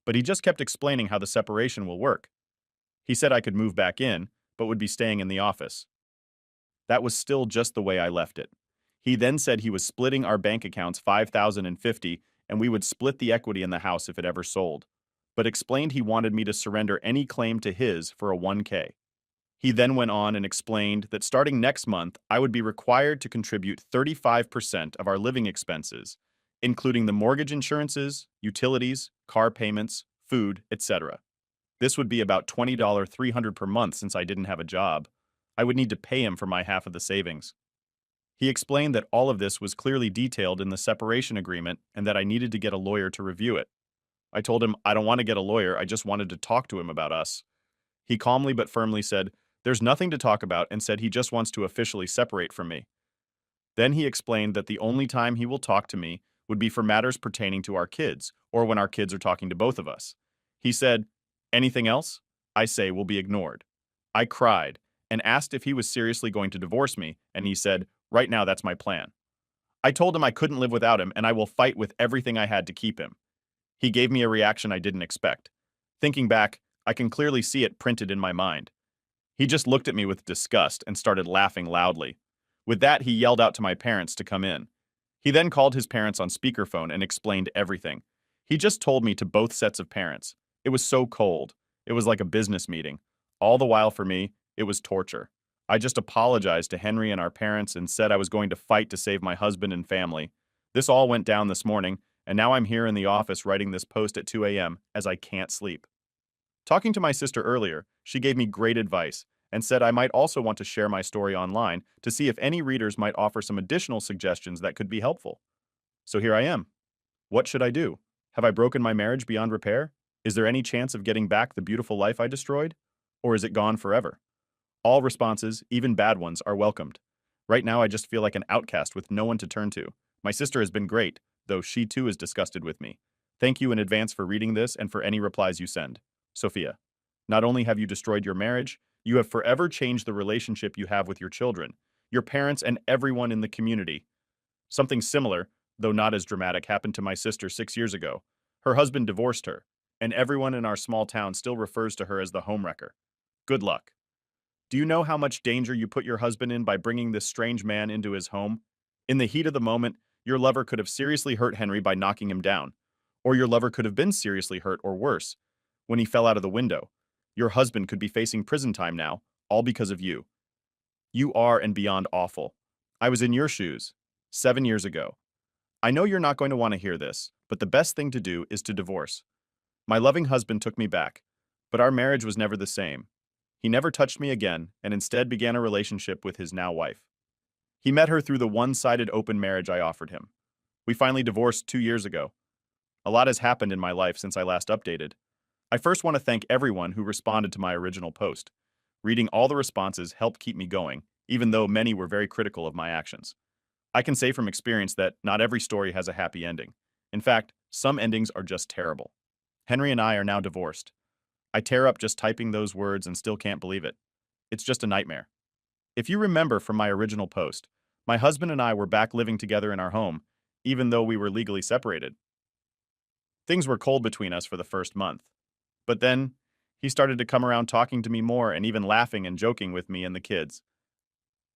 but he just kept explaining how the separation will work. He said I could move back in, but would be staying in the office. That was still just the way I left it. He then said he was splitting our bank accounts $5,050 and we would split the equity in the house if it ever sold, but explained he wanted me to surrender any claim to his for a 1K. He then went on and explained that starting next month, I would be required to contribute 35% of our living expenses, including the mortgage insurances, utilities, car payments, food, etc. This would be about $20 $300 per month since I didn't have a job. I would need to pay him for my half of the savings. He explained that all of this was clearly detailed in the separation agreement and that I needed to get a lawyer to review it. I told him I don't want to get a lawyer, I just wanted to talk to him about us. He calmly but firmly said, "There's nothing to talk about," and said he just wants to officially separate from me. Then he explained that the only time he will talk to me would be for matters pertaining to our kids, or when our kids are talking to both of us. He said, "Anything else?" I say will be ignored. I cried and asked if he was seriously going to divorce me, and he said, "Right now that's my plan." I told him I couldn't live without him and I will fight with everything I had to keep him. He gave me a reaction I didn't expect. Thinking back, I can clearly see it printed in my mind. He just looked at me with disgust and started laughing loudly. With that, he yelled out to my parents to come in. He then called his parents on speakerphone and explained everything. He just told me to both sets of parents. It was so cold. It was like a business meeting. All the while for me, it was torture. I just apologized to Henry and our parents and said I was going to fight to save my husband and family. This all went down this morning, and now I'm here in the office writing this post at 2 a.m. as I can't sleep. Talking to my sister earlier, she gave me great advice and said I might also want to share my story online to see if any readers might offer some additional suggestions that could be helpful. So here I am. What should I do? Have I broken my marriage beyond repair? Is there any chance of getting back the beautiful life I destroyed? Or is it gone forever? All responses, even bad ones, are welcomed. Right now, I just feel like an outcast with no one to turn to. My sister has been great, though she too is disgusted with me. Thank you in advance for reading this and for any replies you send. Sophia. Not only have you destroyed your marriage, you have forever changed the relationship you have with your children, your parents, and everyone in the community. Something similar, though not as dramatic, happened to my sister 6 years ago. Her husband divorced her, and everyone in our small town still refers to her as the homewrecker. Good luck. Do you know how much danger you put your husband in by bringing this strange man into his home? In the heat of the moment, your lover could have seriously hurt Henry by knocking him down. Or your lover could have been seriously hurt or worse, when he fell out of the window. Your husband could be facing prison time now, all because of you. You are and beyond awful. I was in your shoes, 7 years ago. I know you're not going to want to hear this, but the best thing to do is to divorce. My loving husband took me back, but our marriage was never the same. He never touched me again and instead began a relationship with his now wife. He met her through the one-sided open marriage I offered him. We finally divorced 2 years ago. A lot has happened in my life since I last updated. I first want to thank everyone who responded to my original post. Reading all the responses helped keep me going, even though many were very critical of my actions. I can say from experience that not every story has a happy ending. In fact, some endings are just terrible. Henry and I are now divorced. I tear up just typing those words and still can't believe it. It's just a nightmare. If you remember from my original post, my husband and I were back living together in our home, even though we were legally separated. Things were cold between us for the first month. But then, he started to come around talking to me more and even laughing and joking with me and the kids.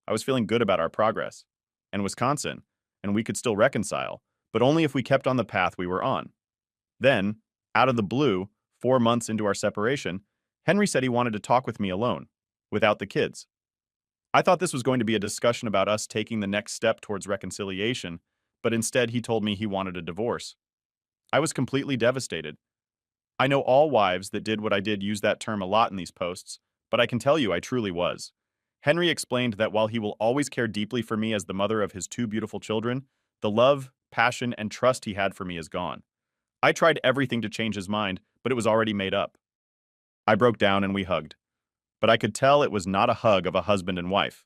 I was feeling good about our progress. And Wisconsin, and we could still reconcile, but only if we kept on the path we were on. Then, out of the blue, 4 months into our separation, Henry said he wanted to talk with me alone, without the kids. I thought this was going to be a discussion about us taking the next step towards reconciliation, but instead he told me he wanted a divorce. I was completely devastated. I know all wives that did what I did use that term a lot in these posts, but I can tell you I truly was. Henry explained that while he will always care deeply for me as the mother of his two beautiful children, the love, passion, and trust he had for me is gone. I tried everything to change his mind, but it was already made up. I broke down and we hugged. But I could tell it was not a hug of a husband and wife.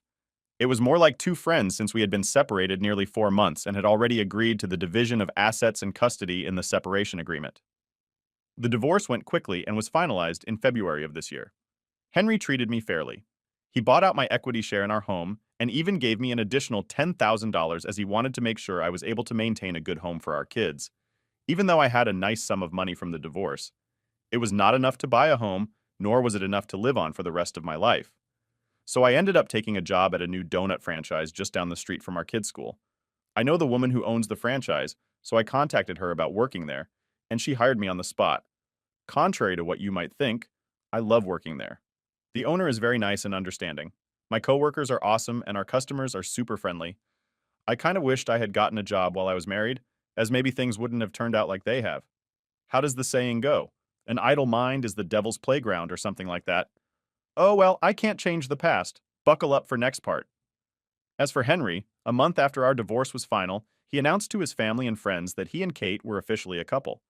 It was more like two friends since we had been separated nearly 4 months and had already agreed to the division of assets and custody in the separation agreement. The divorce went quickly and was finalized in February of this year. Henry treated me fairly. He bought out my equity share in our home and even gave me an additional $10,000 as he wanted to make sure I was able to maintain a good home for our kids. Even though I had a nice sum of money from the divorce, it was not enough to buy a home, nor was it enough to live on for the rest of my life. So I ended up taking a job at a new donut franchise just down the street from our kids' school. I know the woman who owns the franchise, so I contacted her about working there, and she hired me on the spot. Contrary to what you might think, I love working there. The owner is very nice and understanding. My coworkers are awesome and our customers are super friendly. I kind of wished I had gotten a job while I was married, as maybe things wouldn't have turned out like they have. How does the saying go? An idle mind is the devil's playground or something like that. Oh well, I can't change the past. Buckle up for next part. As for Henry, a month after our divorce was final, he announced to his family and friends that he and Kate were officially a couple.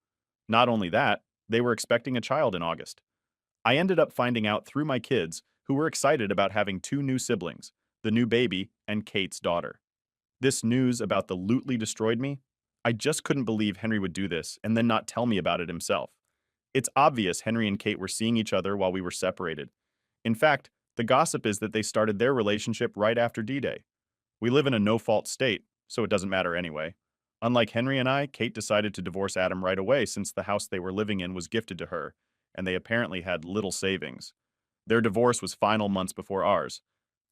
Not only that, they were expecting a child in August. I ended up finding out through my kids, who were excited about having two new siblings, the new baby and Kate's daughter. This news about the Lutely destroyed me. I just couldn't believe Henry would do this and then not tell me about it himself. It's obvious Henry and Kate were seeing each other while we were separated. In fact, the gossip is that they started their relationship right after D-Day. We live in a no-fault state, so it doesn't matter anyway. Unlike Henry and I, Kate decided to divorce Adam right away since the house they were living in was gifted to her, and they apparently had little savings. Their divorce was final months before ours.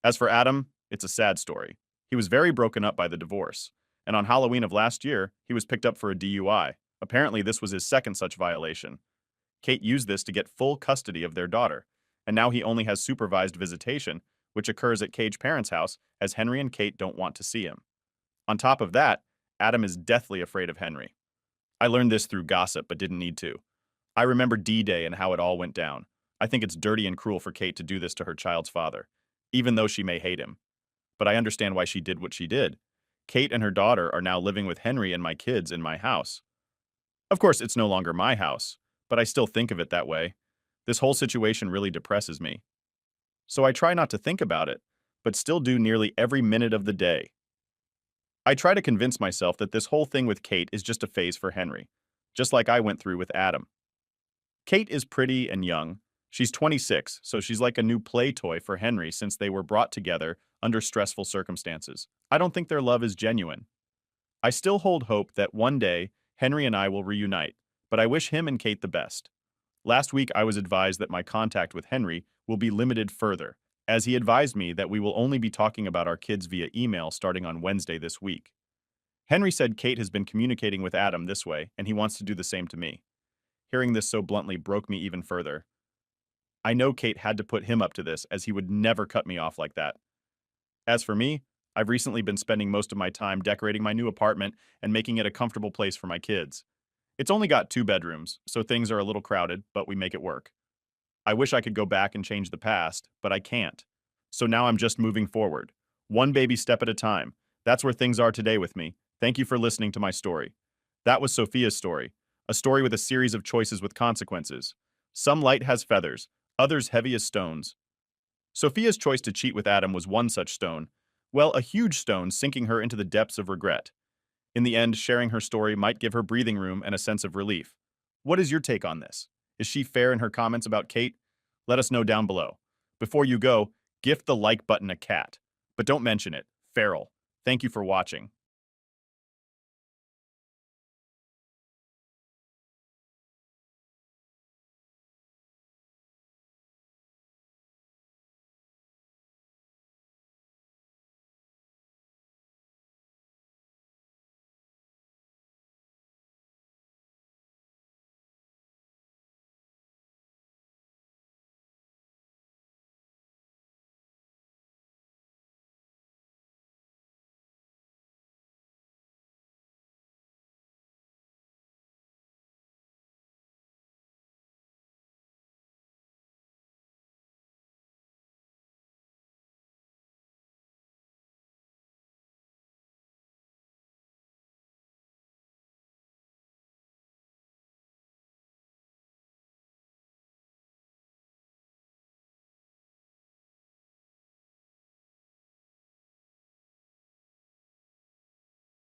As for Adam, it's a sad story. He was very broken up by the divorce, and on Halloween of last year, he was picked up for a DUI. Apparently, this was his second such violation. Kate used this to get full custody of their daughter, and now he only has supervised visitation, which occurs at Kate's parents' house, as Henry and Kate don't want to see him. On top of that, Adam is deathly afraid of Henry. I learned this through gossip, but didn't need to. I remember D-Day and how it all went down. I think it's dirty and cruel for Kate to do this to her child's father, even though she may hate him. But I understand why she did what she did. Kate and her daughter are now living with Henry and my kids in my house. Of course, it's no longer my house, but I still think of it that way. This whole situation really depresses me. So I try not to think about it, but still do nearly every minute of the day. I try to convince myself that this whole thing with Kate is just a phase for Henry, just like I went through with Adam. Kate is pretty and young. She's 26, so she's like a new play toy for Henry since they were brought together under stressful circumstances. I don't think their love is genuine. I still hold hope that one day Henry and I will reunite, but I wish him and Kate the best. Last week, I was advised that my contact with Henry will be limited further, as he advised me that we will only be talking about our kids via email starting on Wednesday this week. Henry said Kate has been communicating with Adam this way, and he wants to do the same to me. Hearing this so bluntly broke me even further. I know Kate had to put him up to this, as he would never cut me off like that. As for me, I've recently been spending most of my time decorating my new apartment and making it a comfortable place for my kids. It's only got 2 bedrooms, so things are a little crowded, but we make it work. I wish I could go back and change the past, but I can't. So now I'm just moving forward. One baby step at a time. That's where things are today with me. Thank you for listening to my story. That was Sophia's story, a story with a series of choices with consequences. Some light has feathers, others heavy as stones. Sophia's choice to cheat with Adam was one such stone. Well, a huge stone sinking her into the depths of regret. In the end, sharing her story might give her breathing room and a sense of relief. What is your take on this? Is she fair in her comments about Kate? Let us know down below. Before you go, gift the like button a cat. But don't mention it. Feral. Thank you for watching.